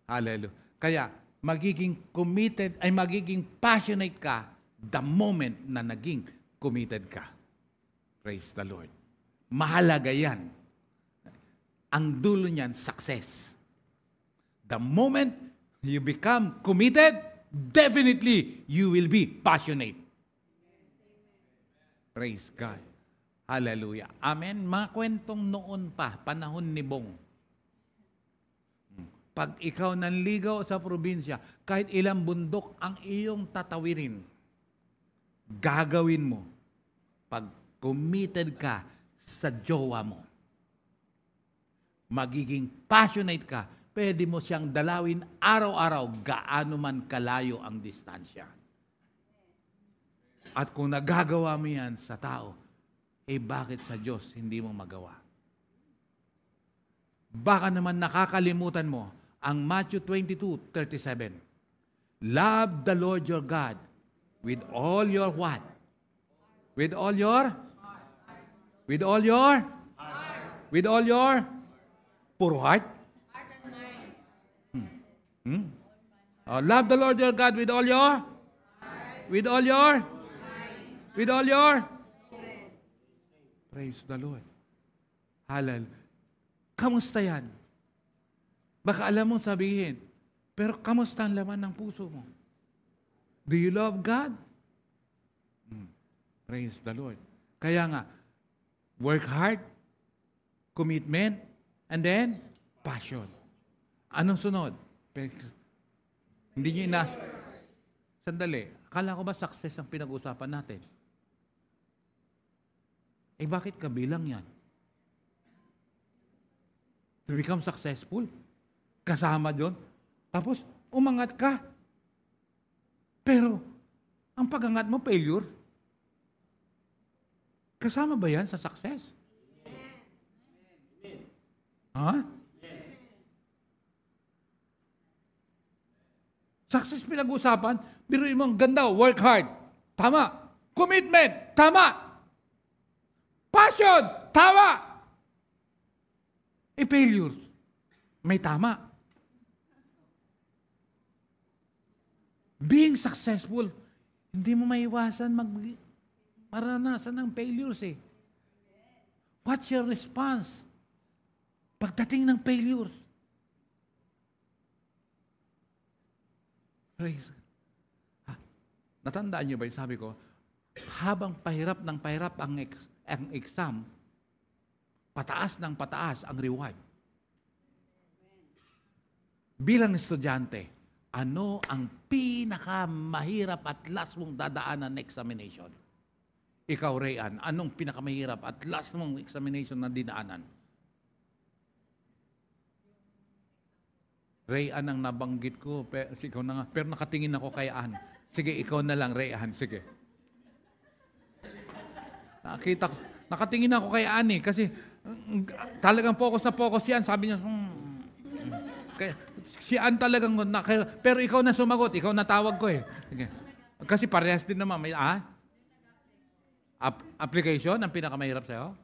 Hallelujah. Kaya, magiging committed, ay magiging passionate ka the moment na naging committed ka. Praise the Lord. Mahalaga yan. Ang dulo niyan, success. The moment you become committed, definitely you will be passionate. Praise God. Hallelujah. Amen. Mga kwentong noon pa, panahon ni Bong. Pag ikaw nanligaw sa probinsya, kahit ilang bundok ang iyong tatawirin, gagawin mo pag committed ka sa jowa mo. Magiging passionate ka, pwede mo siyang dalawin araw-araw, gaano man kalayo ang distansya. At kung nagagawa mo yan sa tao, bakit sa Diyos hindi mo magawa? Baka naman nakakalimutan mo ang Matthew 22:37. Love the Lord your God With all your what? With all your puro heart? Love the Lord your God with all your praise the Lord. Hallelujah. Kamusta yan? Baka alam mong sabihin, pero kamusta ang laman ng puso mo? Do you love God? Praise the Lord. Kaya nga, work hard, commitment, and then, passion. Anong sunod? Hindi nyo Sandali, akala ko ba success ang pinag-usapan natin? Bakit kabilang yan? To become successful? Kasama doon? Tapos, umangat ka. Pero, ang pagangat mo, failure. Kasama ba yan sa success? Ha? Success pinag-usapan, biruin mo ang ganda, work hard. Tama. Commitment. Tama. Passion. Tama. Failures. May tama. Being successful, hindi mo maiwasan maranasan ng failures eh. What's your response? Pagdating ng failures. Praise. Natandaan niyo ba yung sabi ko, habang pahirap ng pahirap ang exam, pataas ng pataas ang reward. Bilang estudyante, ano ang pinakamahirap at last mong dadaanan na examination? Ikaw, Rayan, anong pinakamahirap at last mong examination na dinaanan? Rayan ang nabanggit ko, ikaw na nga, pero nakatingin ako kay Ann. Sige, ikaw na lang, Rayan, sige. Nakita ko, nakatingin ako kay Ann kasi talagang focus na focus yan. Sabi niya, kaya, si Ann talagang, pero ikaw na sumagot, ikaw na tawag ko eh. Sige. Kasi parehas din naman. May, application ang pinakamahirap sa'yo?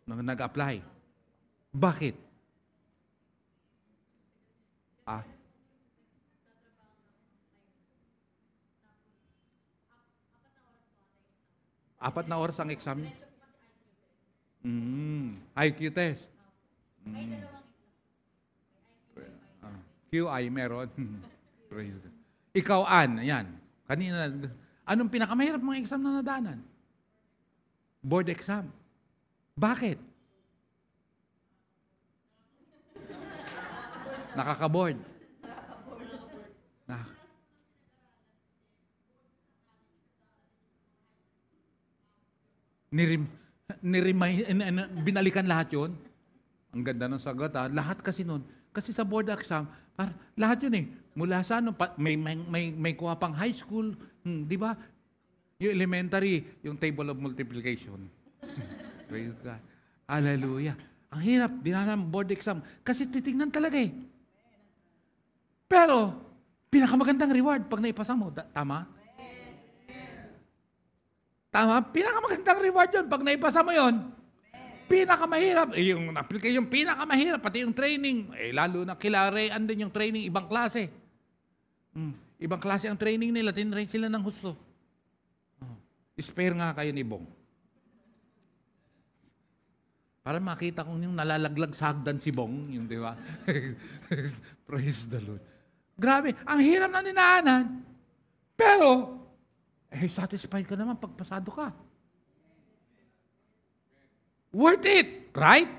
Nag-apply. Bakit? 4 na oras ang exam? IQ test. QI meron. Ikaw, Ann, yan. Kanina, anong pinakamahirap mga exam na nadaanan? Board exam. Bakit? Nakaka-board. Binalikan lahat yun. Ang ganda ng sagot. Lahat kasi nun. Kasi sa board exam, lahat yun eh. Mula sa ano, may kuha pang high school. Di ba? Yung elementary, yung table of multiplication. Praise God. Hallelujah. Ang hirap, dinanam board exam. Kasi titignan talaga eh. Pero, pinakamagandang reward pag naipasa mo. Tama? Tama? Pinakamagandang reward yun. Pag naipasa mo yun, pinakamahirap. Yung application, pinakamahirap. Pati yung training. Lalo na kilarean din yung training. Ibang klase. Ibang klase ang training nila. Tinrain sila ng husto. Spare nga kayo ni Bong. Para makita kong yung nalalaglag sa hagdan si Bong. Yung, di ba? Praise the Lord. Grabe. Ang hirap na ninaanan. Pero, satisfied ka naman pag pasado ka. Worth it. Right?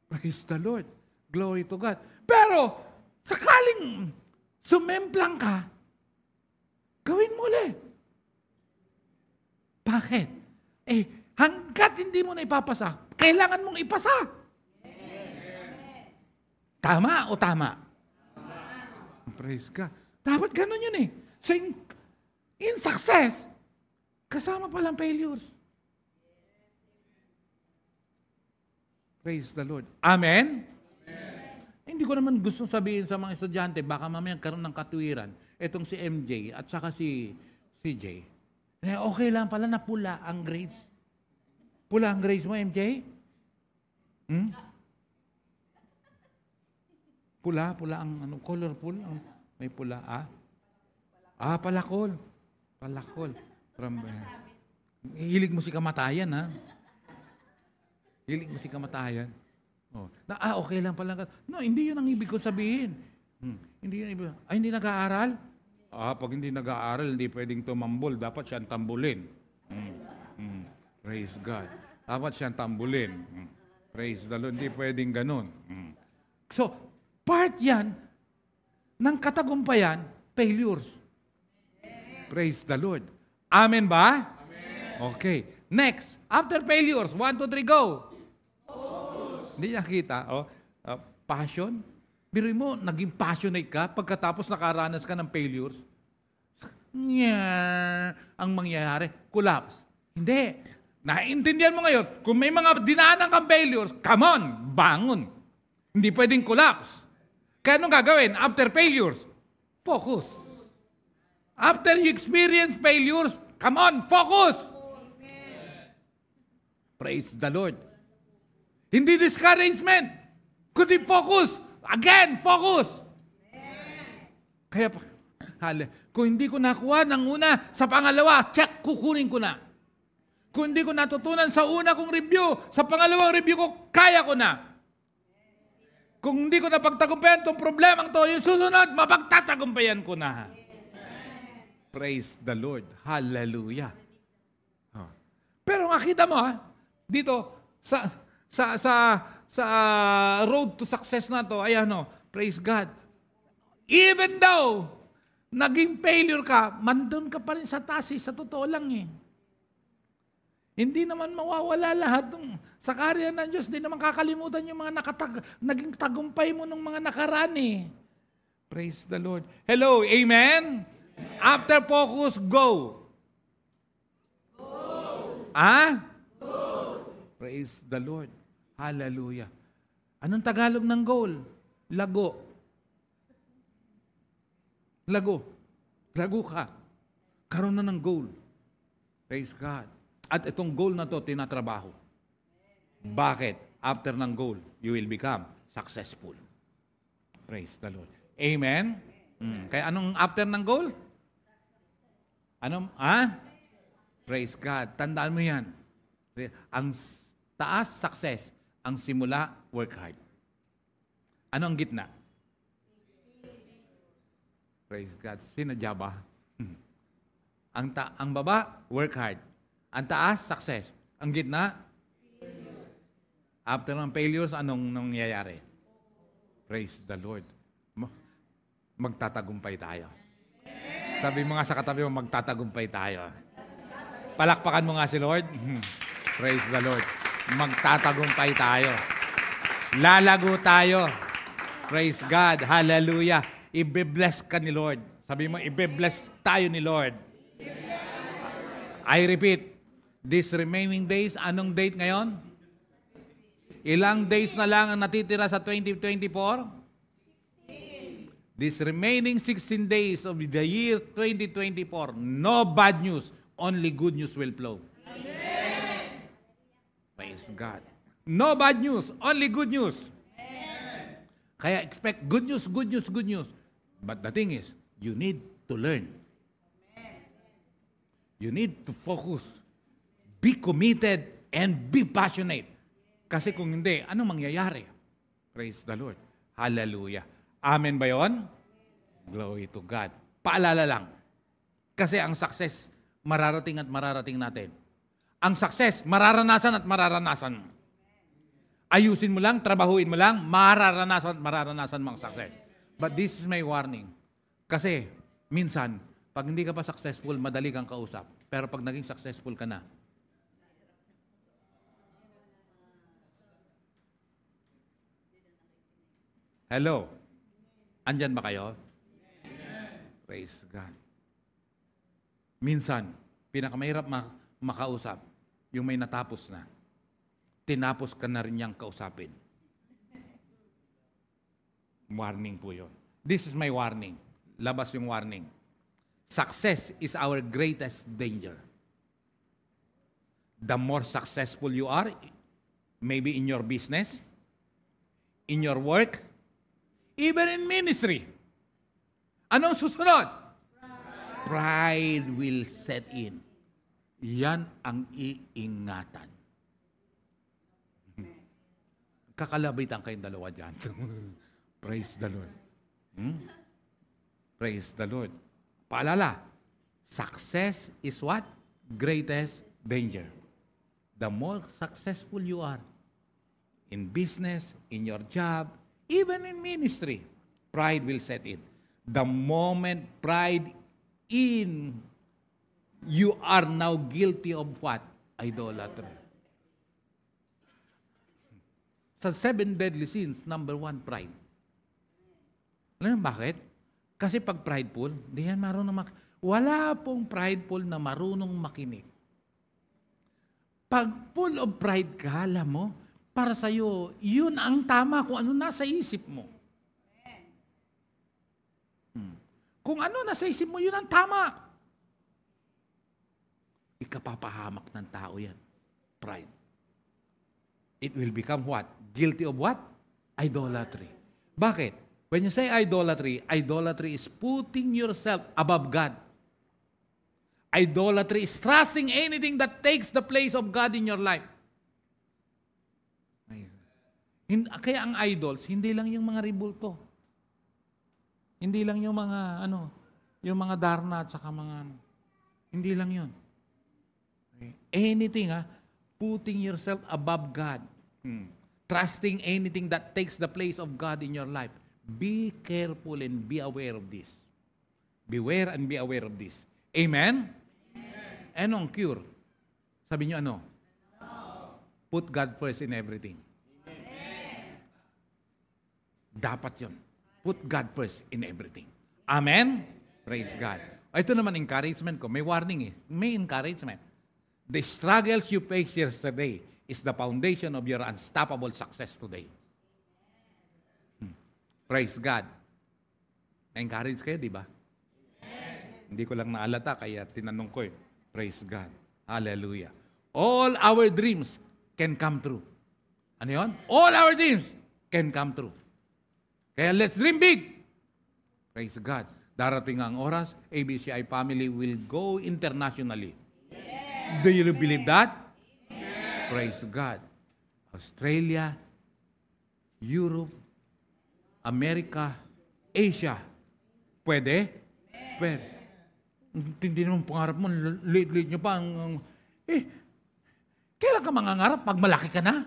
Praise the Lord. Glory to God. Pero, sakaling sumemplang ka, gawin mo ulit. Bakit? Hanggat hindi mo na ipapasa, kailangan mong ipasa. Tama o tama? Praise God. Dapat ganun yun eh. So, in success, kasama palang failures. Praise the Lord. Amen? hindi ko naman gusto sabihin sa mga estudyante, baka mamaya karoon ng katwiran. Etong si MJ at saka si CJ. Okay lang pala na pula ang grades. Pula ang grades mo, MJ? Pula ang colorful. May pula, palakol. Palakol. Hilig mo si kamatayan, ha? Hilig mo si kamatayan. Okay lang pala. No, hindi yun ang ibig ko sabihin. Hindi yun ibig. Hindi nag-aaral? Pag hindi nag-aaral, hindi pwedeng tumambol. Dapat siyang tambulin. Praise God. Dapat siyang tambulin. Praise the Lord. Hindi pwedeng ganun. So, part yan ng katagumpayan, failures. Praise the Lord. Amen ba? Amen. Okay. Next. After failures, 1, 2, 3, go. Hindi niya kita. Passion. Biruin mo, naging passionate ka pagkatapos nakaranas ka ng failures. Ang mangyayari, collapse. Hindi. Naiintindihan mo ngayon, kung may mga dinaanan kang failures, come on, bangon. Hindi pwedeng collapse. Kaya anong gagawin? After failures, focus. After you experience failures, come on, focus. Praise the Lord. Hindi discouragement, kundi focus. Again, focus. Kaya, kung hindi ko nakuha ng una, sa pangalawa, check, kukunin ko na. Kung hindi ko natutunan sa una kong review, sa pangalawang review ko, kaya ko na. Kung hindi ko napagtagumpayan itong problemang to, yung susunod, mapagtatagumpayan ko na. Praise the Lord. Hallelujah. Pero nakita mo, dito, sa road to success na to, praise God. Even though, naging failure ka, mandun ka pa rin sa taas, sa totoo lang Hindi naman mawawala lahat sa karya ng Diyos. Hindi naman kakalimutan yung mga naging tagumpay mo ng mga nakaraan Praise the Lord. Hello, amen? After focus, go. Go. Praise the Lord. Hallelujah. Anong Tagalog ng goal? Lago. Lago ka. Karoon na ng goal. Praise God. At itong goal na to, tinatrabaho. Bakit? After ng goal, you will become successful. Praise the Lord. Amen? Kaya anong after ng goal? Praise God. Tandaan mo yan. Ang taas, success. Ang simula, work hard. Ano ang gitna? Praise God. Sinadya ba? Ang baba, work hard. Ang taas, success. Ang gitna, after ng failures, anong nangyayari? Praise the Lord. Magtatagumpay tayo. Sabi mo nga sa katabi mo, magtatagumpay tayo. Palakpakan mo nga si Lord. Praise the Lord. Magtatagumpay tayo. Lalago tayo. Praise God. Hallelujah. Ibe-bless ka ni Lord. Sabi mo, ibe-bless tayo ni Lord. I repeat, these remaining days, anong date ngayon? Ilang days na lang ang natitira sa 2024? 16. These remaining 16 days of the year 2024, no bad news, only good news will flow. Amen. Praise God. No bad news, only good news. Amen. Kaya expect good news, good news, good news. But the thing is, you need to learn. Amen. You need to focus. Be committed and be passionate. Kasi kung hindi, anong mangyayari? Praise the Lord. Hallelujah. Amen ba yun? Glory to God. Paalala lang. Kasi ang success, mararating at mararating natin. Ang success, mararanasan at mararanasan mo. Ayusin mo lang, trabahuin mo lang, mararanasan mo ang success. But this is my warning. Kasi, minsan, pag hindi ka pa successful, madali kang kausap. Pero pag naging successful ka na, hello? Andyan ba kayo? Praise God. Minsan, pinakamahirap makausap, yung may natapos na. Tinapos ka na rin niyang kausapin. Warning po yun. This is my warning. Labas yung warning. Success is our greatest danger. The more successful you are, maybe in your business, in your work, even in ministry. Anong susunod? Pride will set in. Yan ang iingatan. Kakalabitan kayong dalawa dyan. Praise the Lord. Praise the Lord. Paalala, success is what? Greatest danger. The more successful you are in business, in your job, even in ministry, pride will set in. The moment pride in, you are now guilty of what? Idolatry. Sa 7 deadly sins, number 1, pride. Alam mo bakit? Kasi pag prideful, di yan marunong wala pong prideful na marunong makinig. Pag full of pride ka, alam mo, para sa'yo, yun ang tama kung ano nasa isip mo. Kung ano nasa isip mo, yun ang tama. Ikapapahamak ng tao yan. Pride. It will become what? Guilty of what? Idolatry. Bakit? When you say idolatry, idolatry is putting yourself above God. Idolatry is trusting anything that takes the place of God in your life. Kaya ang idols, hindi lang yung mga ribulto. Hindi lang yung mga, yung mga darna at saka mga, hindi lang yun. Anything, putting yourself above God. Trusting anything that takes the place of God in your life. Be careful and be aware of this. Beware and be aware of this. Amen? Anong cure? Sabi niyo ano? No. Put God first in everything. Amen. Dapat yun. Put God first in everything. Amen? Praise God. Ito naman encouragement ko. May warning eh. May encouragement. The struggles you faced yesterday is the foundation of your unstoppable success today. Praise God. Na-encourage kayo, di ba? Hindi ko lang naalata, kaya tinanong ko eh. Praise God. Hallelujah. All our dreams can come true. Ano yun? All our dreams can come true. Kaya let's dream big. Praise God. Darating ang oras, ABCI family will go internationally. Yeah. Do you believe that? Yeah. Praise God. Australia, Europe, America, Asia. Pwede? Pwede. Hindi naman pangarap mo, late-late nyo pa. Kailan ka mangangarap pag malaki ka na?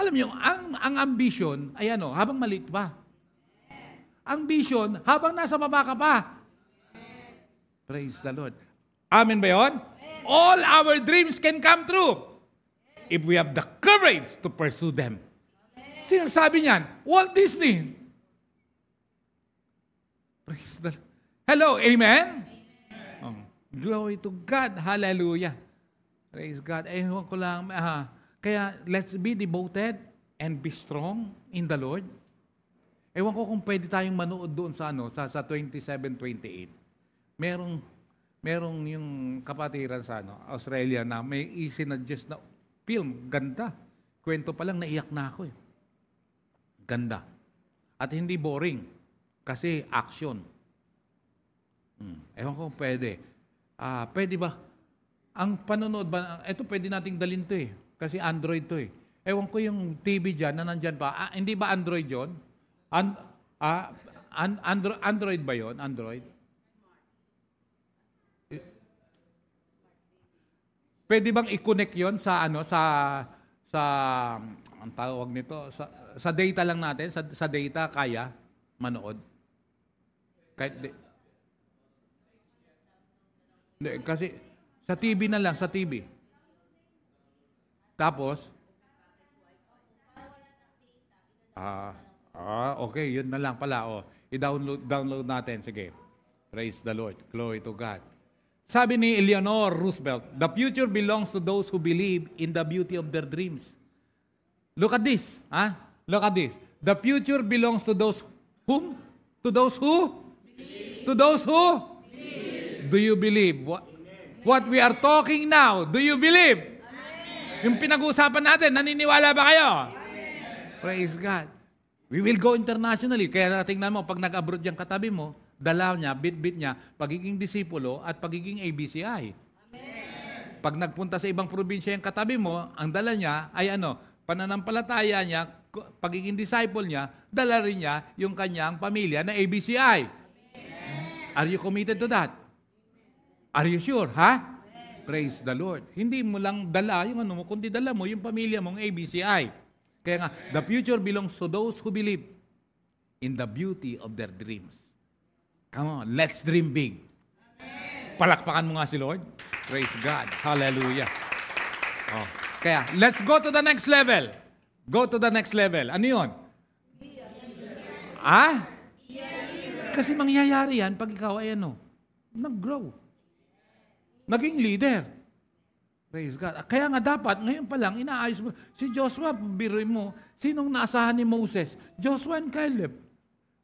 Alam niyo, ang ambition, ay habang maliit pa. Ang vision, habang nasa baba ka pa. Praise the Lord. Amen ba yun? All our dreams can come true if we have the courage to pursue them. Sinasabi niyan, Walt Disney. Praise the Lord. Hello, amen? Oh, glory to God. Hallelujah. Praise God. Ewan ko lang. Kaya let's be devoted and be strong in the Lord. Ewan ko kung pwede tayong manood doon sa 27-28. Merong yung kapatiran sa Australia na may isinadjust na film. Ganda. Kwento pa lang, naiyak na ako eh. Ganda. At hindi boring. Kasi action. Ewan ko kung pwede. Pwede ba? Ang panonood ba, ito pwede nating dalhin to eh. Kasi Android to eh. Ewan ko yung TV dyan na nandyan pa. Hindi ba Android yun? Android ba yun? Android? Pwede bang i-connect yun sa ang tawag nito, sa data lang natin? Sa data kaya manood? Kasi sa TV na lang, sa TV. Tapos, okay, yun na lang pala. I-download natin. Sige. Praise the Lord. Glory to God. Sabi ni Eleanor Roosevelt, the future belongs to those who believe in the beauty of their dreams. Look at this. Look at this. The future belongs to those whom? To those who? Believe. To those who? Believe. Do you believe? What we are talking now, do you believe? Amen. Yung pinag-uusapan natin, naniniwala ba kayo? Amen. Praise God. We will go internationally. Kaya tingnan mo, pag nag-abroad yung katabi mo, dala niya, bit-bit niya, pagiging disipulo at pagiging ABCI. Amen. Pag nagpunta sa ibang probinsya yung katabi mo, ang dala niya ay ano, pananampalataya niya, pagiging disciple niya, dala rin niya yung kanyang pamilya na ABCI. Amen. Are you committed to that? Are you sure, ha? Amen. Praise the Lord. Hindi mo lang dala yung ano mo, kundi dala mo yung pamilya mong ABCI. Kaya nga, the future belongs to those who believe in the beauty of their dreams. Come on, let's dream big. Amen. Palakpakan mo nga si Lord. Praise God. Hallelujah. Oh. Kaya, let's go to the next level. Go to the next level. Ano yun? Ah? Kasi mangyayari yan pag ikaw ay ano, nag-grow. Naging leader. Praise God. Kaya nga dapat, ngayon pa lang, inaayos mo. Si Joshua, biruin mo, sinong naasahan ni Moses? Joshua and Caleb.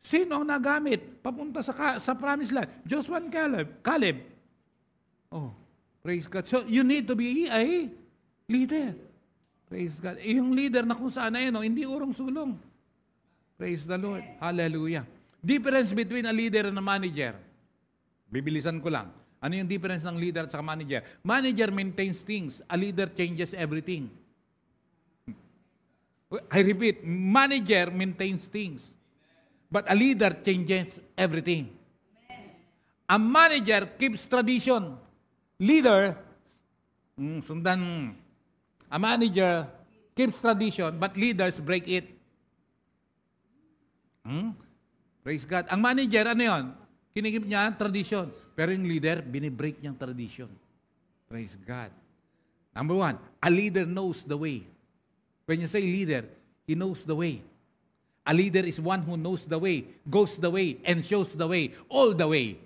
Sino ang nagamit papunta sa promised land? Joshua and Caleb. Oh, praise God. So, you need to be a leader. Praise God. Yung leader na kung saan na yun, hindi urong-sulong. Praise the Lord. Hallelujah. Difference between a leader and a manager. Bibilisan ko lang. Ano yung difference ng leader at saka manager? Manager maintains things. A leader changes everything. I repeat, manager maintains things. But a leader changes everything. A manager keeps tradition. Leader, sundan, a manager keeps tradition, but leaders break it. Praise God. Ang manager, ano yun? Kinikip niya tradition. Pero yung leader, binibreak niyang tradition. Praise God. Number one, a leader knows the way. When you say leader, he knows the way. A leader is one who knows the way, goes the way, and shows the way, all the way.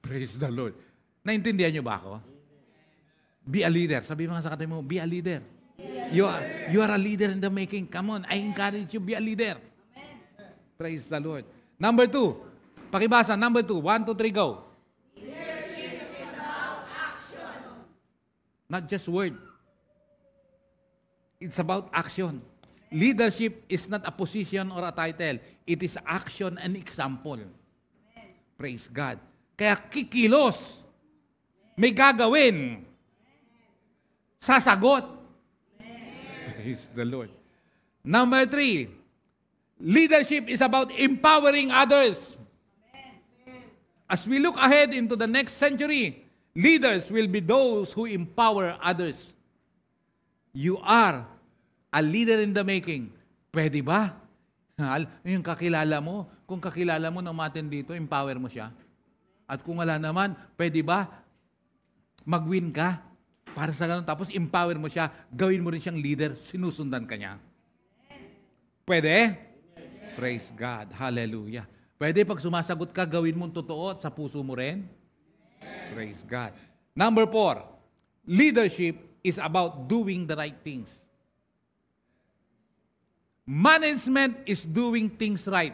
Praise the Lord. Naintindihan niyo ba ako? Be a leader. Sabi mga sa katabi mo, be a leader. You are a leader in the making. Come on, I encourage you, be a leader. Praise the Lord. Number two, pakibasa, number 2, 1, 2, 3, go. Leadership is about action. Not just word. It's about action. Leadership is not a position or a title. It is action and example. Amen. Praise God. Kaya kikilos. May gagawin. Sasagot. Amen. Praise the Lord. Number 3, leadership is about empowering others. As we look ahead into the next century, leaders will be those who empower others. You are a leader in the making. Pwede ba? Yung kakilala mo, kung kakilala mo ng matin dito, empower mo siya. At kung wala naman, pwede ba mag-win ka? Para sa ganun, tapos empower mo siya, gawin mo rin siyang leader, sinusundan ka niya. Pwede? Praise God. Hallelujah. Pwede pag sumasagot ka, gawin mong totoo at sa puso mo rin? Praise God. Number 4, leadership is about doing the right things. Management is doing things right,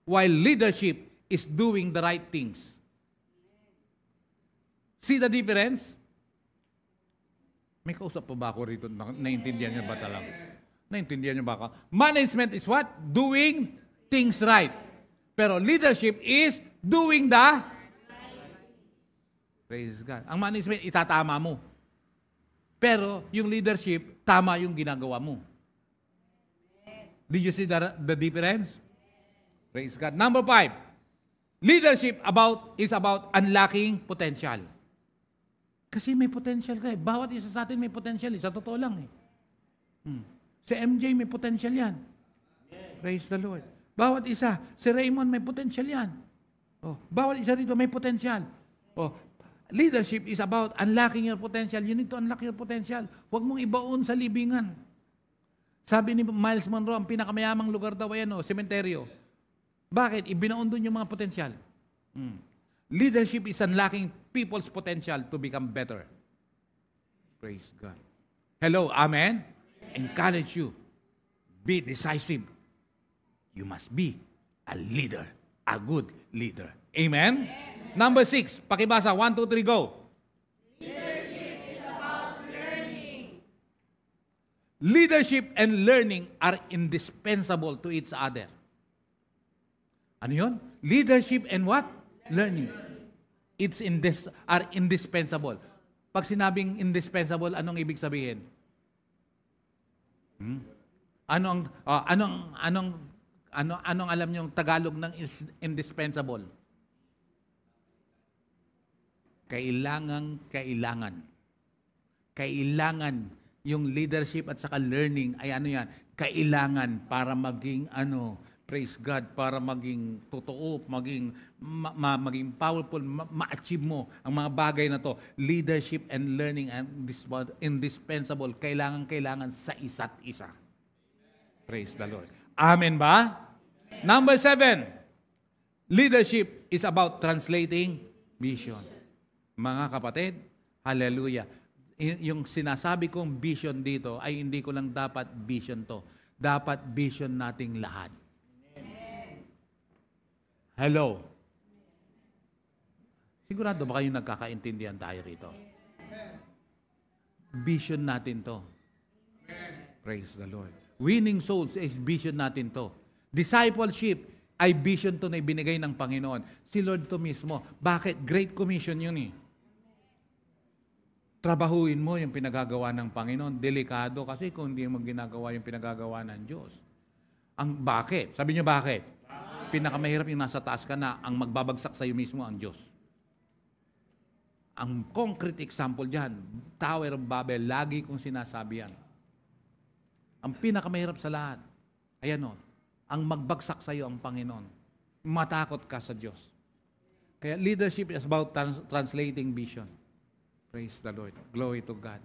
while leadership is doing the right things. See the difference? May kausap pa ba ako rito? Naintindihan niyo ba talaga? Naintindihan niyo ba ako? Management is what? Doing things right. Pero leadership is doing the praise God. Ang management, itatama mo. Pero yung leadership, tama yung ginagawa mo. Did you see the difference? Praise God. Number 5, leadership is about unlocking potential. Kasi may potential ka eh. Bawat isa sa atin may potential eh. Sa totoo lang eh. Si MJ may potential yan. Praise the Lord. Bawat isa. Si Raymond may potential yan. Oh, bawat isa rito may potential. Oh, leadership is about unlocking your potential. You need to unlock your potential. Huwag mong ibaon sa libingan. Sabi ni Miles Monroe, ang pinakamayamang lugar daw ay sementeryo. Bakit? Ibinaon doon yung mga potential. Leadership is unlocking people's potential to become better. Praise God. Hello, amen? Encourage you. Be decisive. you must be a leader, a good leader. Amen? Number 6, pakibasa, 1, 2, 3, go. Leadership is about learning. Leadership and learning are indispensable to each other. Ano yun? Leadership and what? Learning. Are indispensable. Pag sinabing indispensable, anong ibig sabihin? Anong alam niyo yung Tagalog ng indispensable? Kailangan yung leadership at saka learning ay ano yan? Kailangan para maging praise God, para maging totoo, maging powerful, ma-achieve mo ang mga bagay na to. Leadership and learning are indispensable. Kailangan sa isa't isa. Praise the Lord. Amen ba? Number 7, leadership is about translating vision. Mga kapatid, hallelujah. Yung sinasabi kong vision dito ay hindi ko lang dapat vision to. Dapat vision nating lahat. Hello. Sigurado ba kayo nagkakaintindihan tayo rito? Vision natin to. Praise the Lord. Winning souls is vision natin to. Discipleship ay vision to na ibinigay ng Panginoon. Si Lord to mismo. Bakit? Great Commission yun eh. Trabahuin mo yung pinagagawa ng Panginoon. Delikado kasi kung hindi mo ginagawa yung pinagagawa ng Diyos. Bakit? Sabi niyo bakit? Pinakamahirap yung nasa taas ka na ang magbabagsak sa iyo mismo ang Diyos. Ang concrete example dyan, Tower of Babel, lagi kong sinasabi yan. Ang pinakamahirap sa lahat, ayan o, ang magbagsak sa iyo ang Panginoon. Matakot ka sa Diyos. Kaya leadership is about translating vision. Praise the Lord. Glory to God.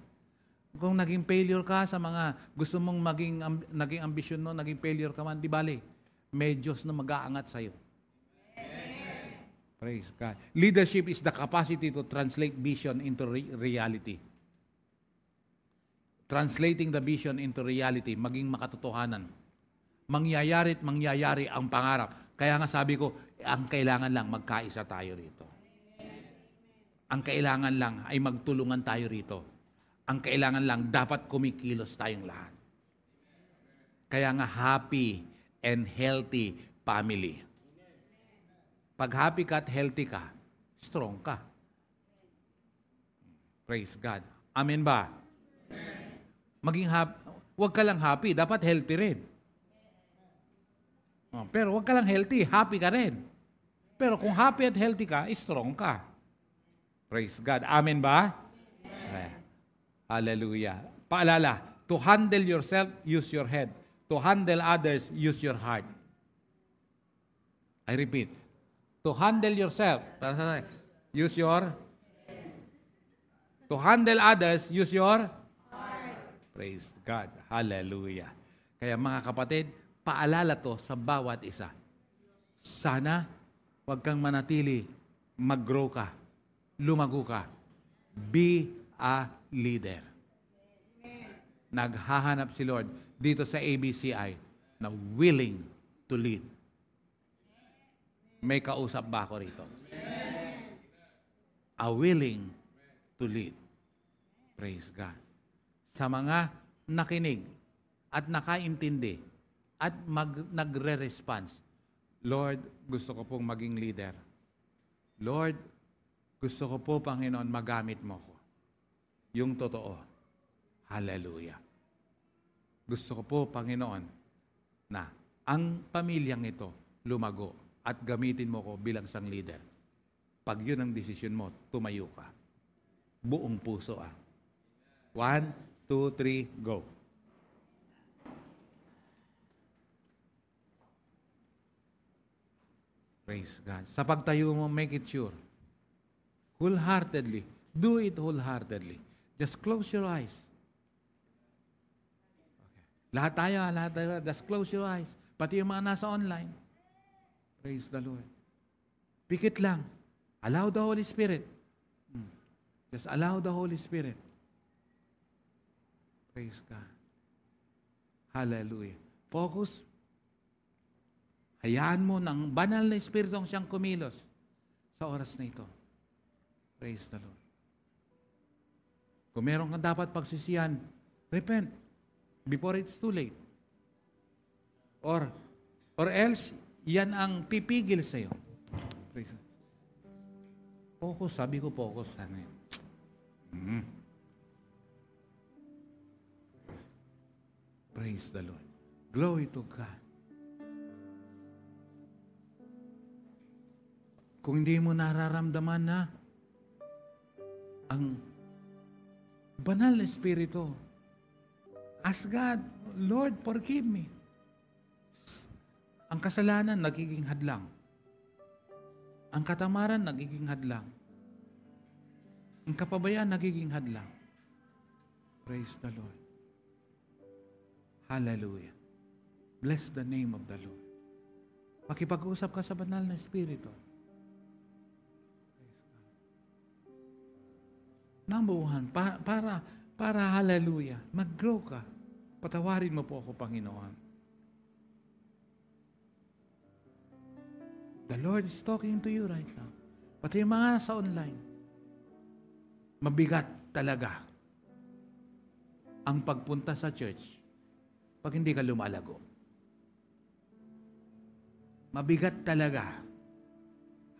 Kung naging failure ka sa mga gusto mong naging ambisyon no, naging failure ka man, di bali. May Diyos na mag-aangat sa iyo. Praise God. Leadership is the capacity to translate vision into reality. Translating the vision into reality, maging makatotohanan. Mangyayari ang pangarap. Kaya nga sabi ko, ang kailangan lang magkaisa tayo rito. Ang kailangan lang ay magtulungan tayo rito. Ang kailangan lang dapat kumikilos tayong lahat. Kaya nga happy and healthy family. Pag happy ka at healthy ka, strong ka. Praise God. Amen ba? Maging happy, huwag ka lang happy, dapat healthy rin. Pero huwag ka lang healthy, happy ka rin. Pero kung happy at healthy ka, strong ka. Praise God. Amen ba? Amen. Hallelujah. Paalala, to handle yourself, use your head. To handle others, use your heart. I repeat. To handle yourself, use your... To handle others, use your... heart. Praise God. Hallelujah. Kaya mga kapatid, paalala to sa bawat isa. Sana, huwag kang manatili, mag-grow ka, lumago ka. Be a leader. Naghahanap si Lord dito sa ABCI na willing to lead. May kausap ba ako rito? A willing to lead. Praise God. Sa mga nakinig at nakaintindi at nagre-response, Lord, gusto ko pong maging leader. Lord, gusto ko po, Panginoon, magamit mo ko. Yung totoo. Hallelujah. Gusto ko po, Panginoon, na ang pamilyang ito lumago at gamitin mo ko bilang isang leader. Pag yun ang desisyon mo, tumayo ka. Buong puso 1, 2, 3, go. Praise God. Sa pagtayo mo, make it sure. Wholeheartedly. Do it wholeheartedly. Just close your eyes. Lahat tayo, just close your eyes. Pati yung mga nasa online. Praise the Lord. Pikit lang. Allow the Holy Spirit. Just allow the Holy Spirit. Praise God. Hallelujah. Focus. Hayaan mo ng banal na Espiritu ang siyang kumilos sa oras na ito. Praise the Lord. Kung meron kang dapat pagsisihan, repent before it's too late. Or else, yan ang pipigil sa'yo. Praise the Lord. Focus, sabi ko focus. Ano yun? Praise the Lord. Glory to God. Kung hindi mo nararamdaman na ang banal na Espiritu, ask God, Lord, forgive me. Ang kasalanan, nagiging hadlang. Ang katamaran, nagiging hadlang. Ang kapabayaan, nagiging hadlang. Praise the Lord. Hallelujah. Bless the name of the Lord. Pakipag-usap ka sa banal na Espiritu. Number one, para hallelujah, mag-grow ka. Patawarin mo po ako, Panginoon. The Lord is talking to you right now. Pati yung mga sa online. Mabigat talaga ang pagpunta sa church pag hindi ka lumalago. Mabigat talaga,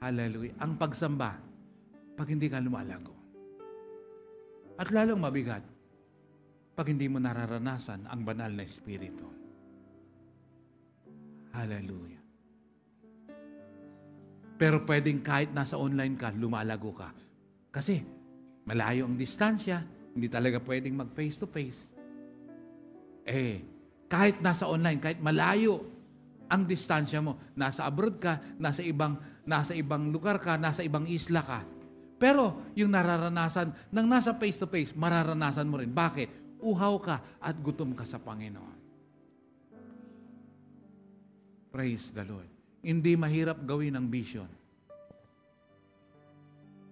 hallelujah, ang pagsamba pag hindi ka lumalago. At lalong mabigat pag hindi mo nararanasan ang banal na Espiritu. Hallelujah. Pero pwedeng kahit nasa online ka, lumalago ka. Kasi malayo ang distansya, hindi talaga pwedeng mag-face to face. Kahit nasa online, kahit malayo ang distansya mo, nasa abroad ka, nasa ibang lugar ka, nasa ibang isla ka. Pero yung nararanasan ng nasa face to face, mararanasan mo rin. Bakit? Uhaw ka at gutom ka sa Panginoon. Praise the Lord. Hindi mahirap gawin ang vision.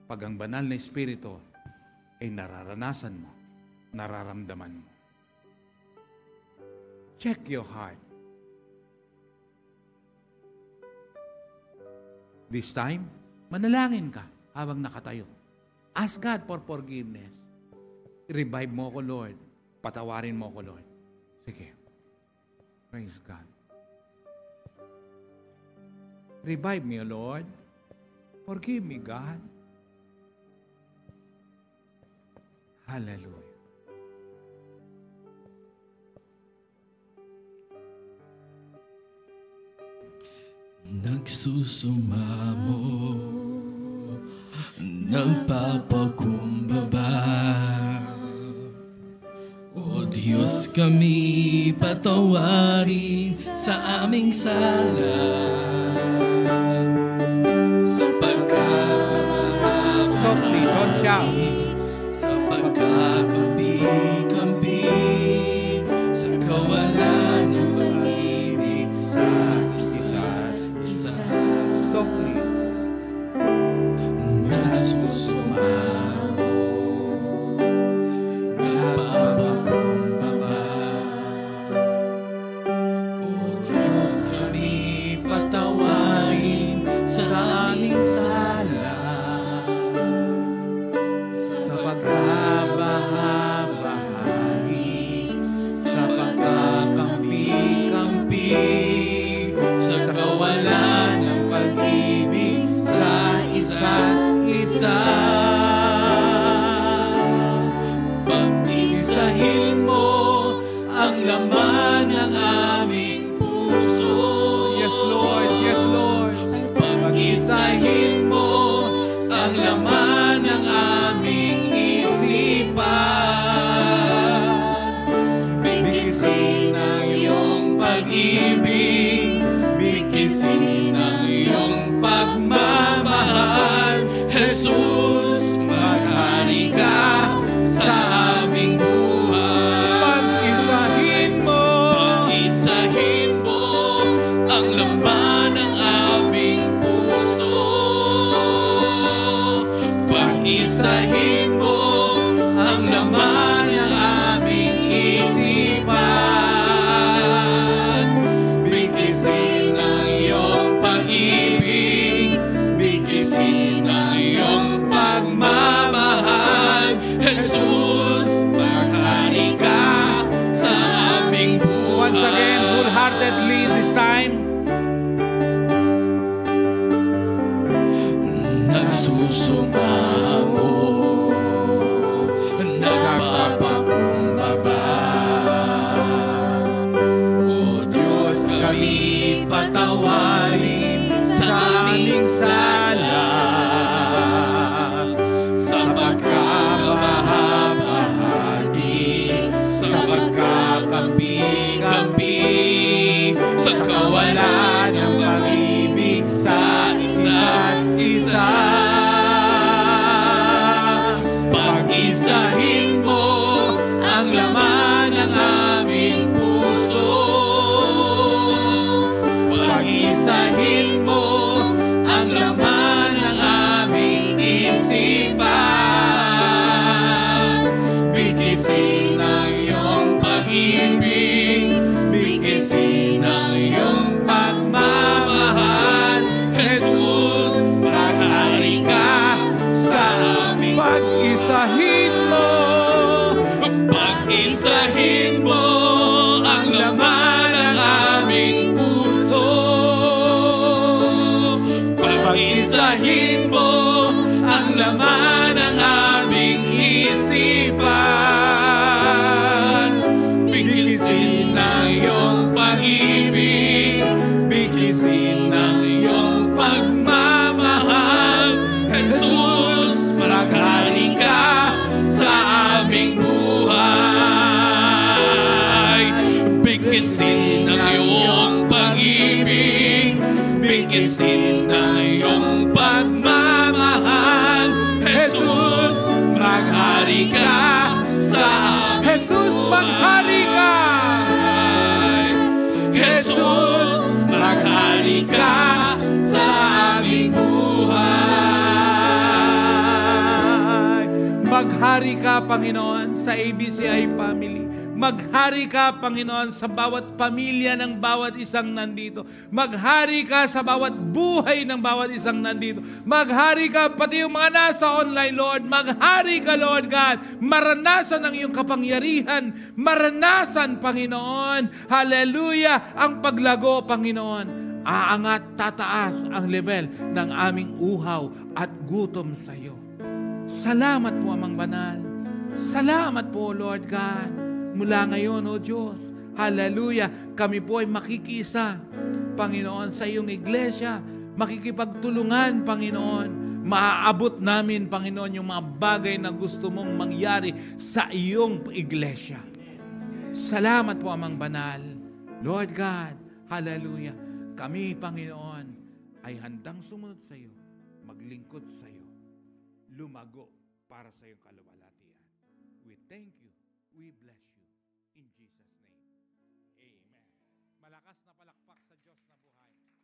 Pag ang banal na Espiritu ay nararanasan mo, nararamdaman mo. Check your heart. This time, manalangin ka habang nakatayo. Ask God for forgiveness. Revive mo ko, Lord. Patawarin mo ko, Lord. Sige. Praise God. Revive me, Lord. Forgive me, God. Hallelujah. Nagsusumamo, nagpapakumbaba. O Diyos, kami patawarin sa aming sala. Sa pagkakamali, Softly, don't shout. sa pagkakambi-kambi, sa kawalan ng pag-ibig sa isa't isa. Softly. Nagsusumamo, nagpapakumbaba. O Diyos, kami patawarin sa aming sala. Sa pagkabahagi patawarin sa aming sala, sa pagkabahagi, sa pagkakampi-kampi, sa kawalan ng pag-ibig sa isa't isa. Pag-isahin mo ang laman ng aming puso. Pag-isahin mo ang laman ng aming isipan. Bigkisin ang iyong pag-ibig, bigkisin ang iyong pagmamahal. Jesus, maghari ka sa aming Pag-isahin mo, pag-isahin mo ang laman ng aming puso. Pag-isahin mo ang laman ng aming isipan. Bigkisin ang iyong pag-ibig, bigkisin ang iyong pagmamahal. Jesus, maghari ka sa aming buhay. Bigkisin ang iyong pag-ibig, bigkisin ang iyong pagmamahal. Jesus, maghari ka sa aming Jesus, maghari ka! Jesus, maghari ka sa aming buhay. Maghari ka, Panginoon, sa ABCI family. Maghari ka, Panginoon, sa bawat pamilya ng bawat isang nandito. Maghari ka sa bawat buhay ng bawat isang nandito. Maghari ka, pati yung mga nasa online, Lord. Maghari ka, Lord God. Maranasan ang iyong kapangyarihan. Maranasan, Panginoon. Hallelujah, ang paglago, Panginoon. Aangat, tataas ang level ng aming uhaw at gutom sa iyo. Salamat po, Amang Banal. Salamat po, Lord God. Mula ngayon, O Diyos, hallelujah, kami po ay makikisa, Panginoon, sa iyong iglesia. Makikipagtulungan, Panginoon. Maaabot namin, Panginoon, yung mga bagay na gusto mong mangyari sa iyong iglesia. Salamat po, Amang Banal. Lord God, hallelujah, kami, Panginoon, ay handang sumunod sa iyo, maglingkod sa iyo, lumago para sa iyong kaluwalhatian. We thank you. We bless you. In Jesus' name. Amen. Malakas na palakpak sa Diyos na buhay.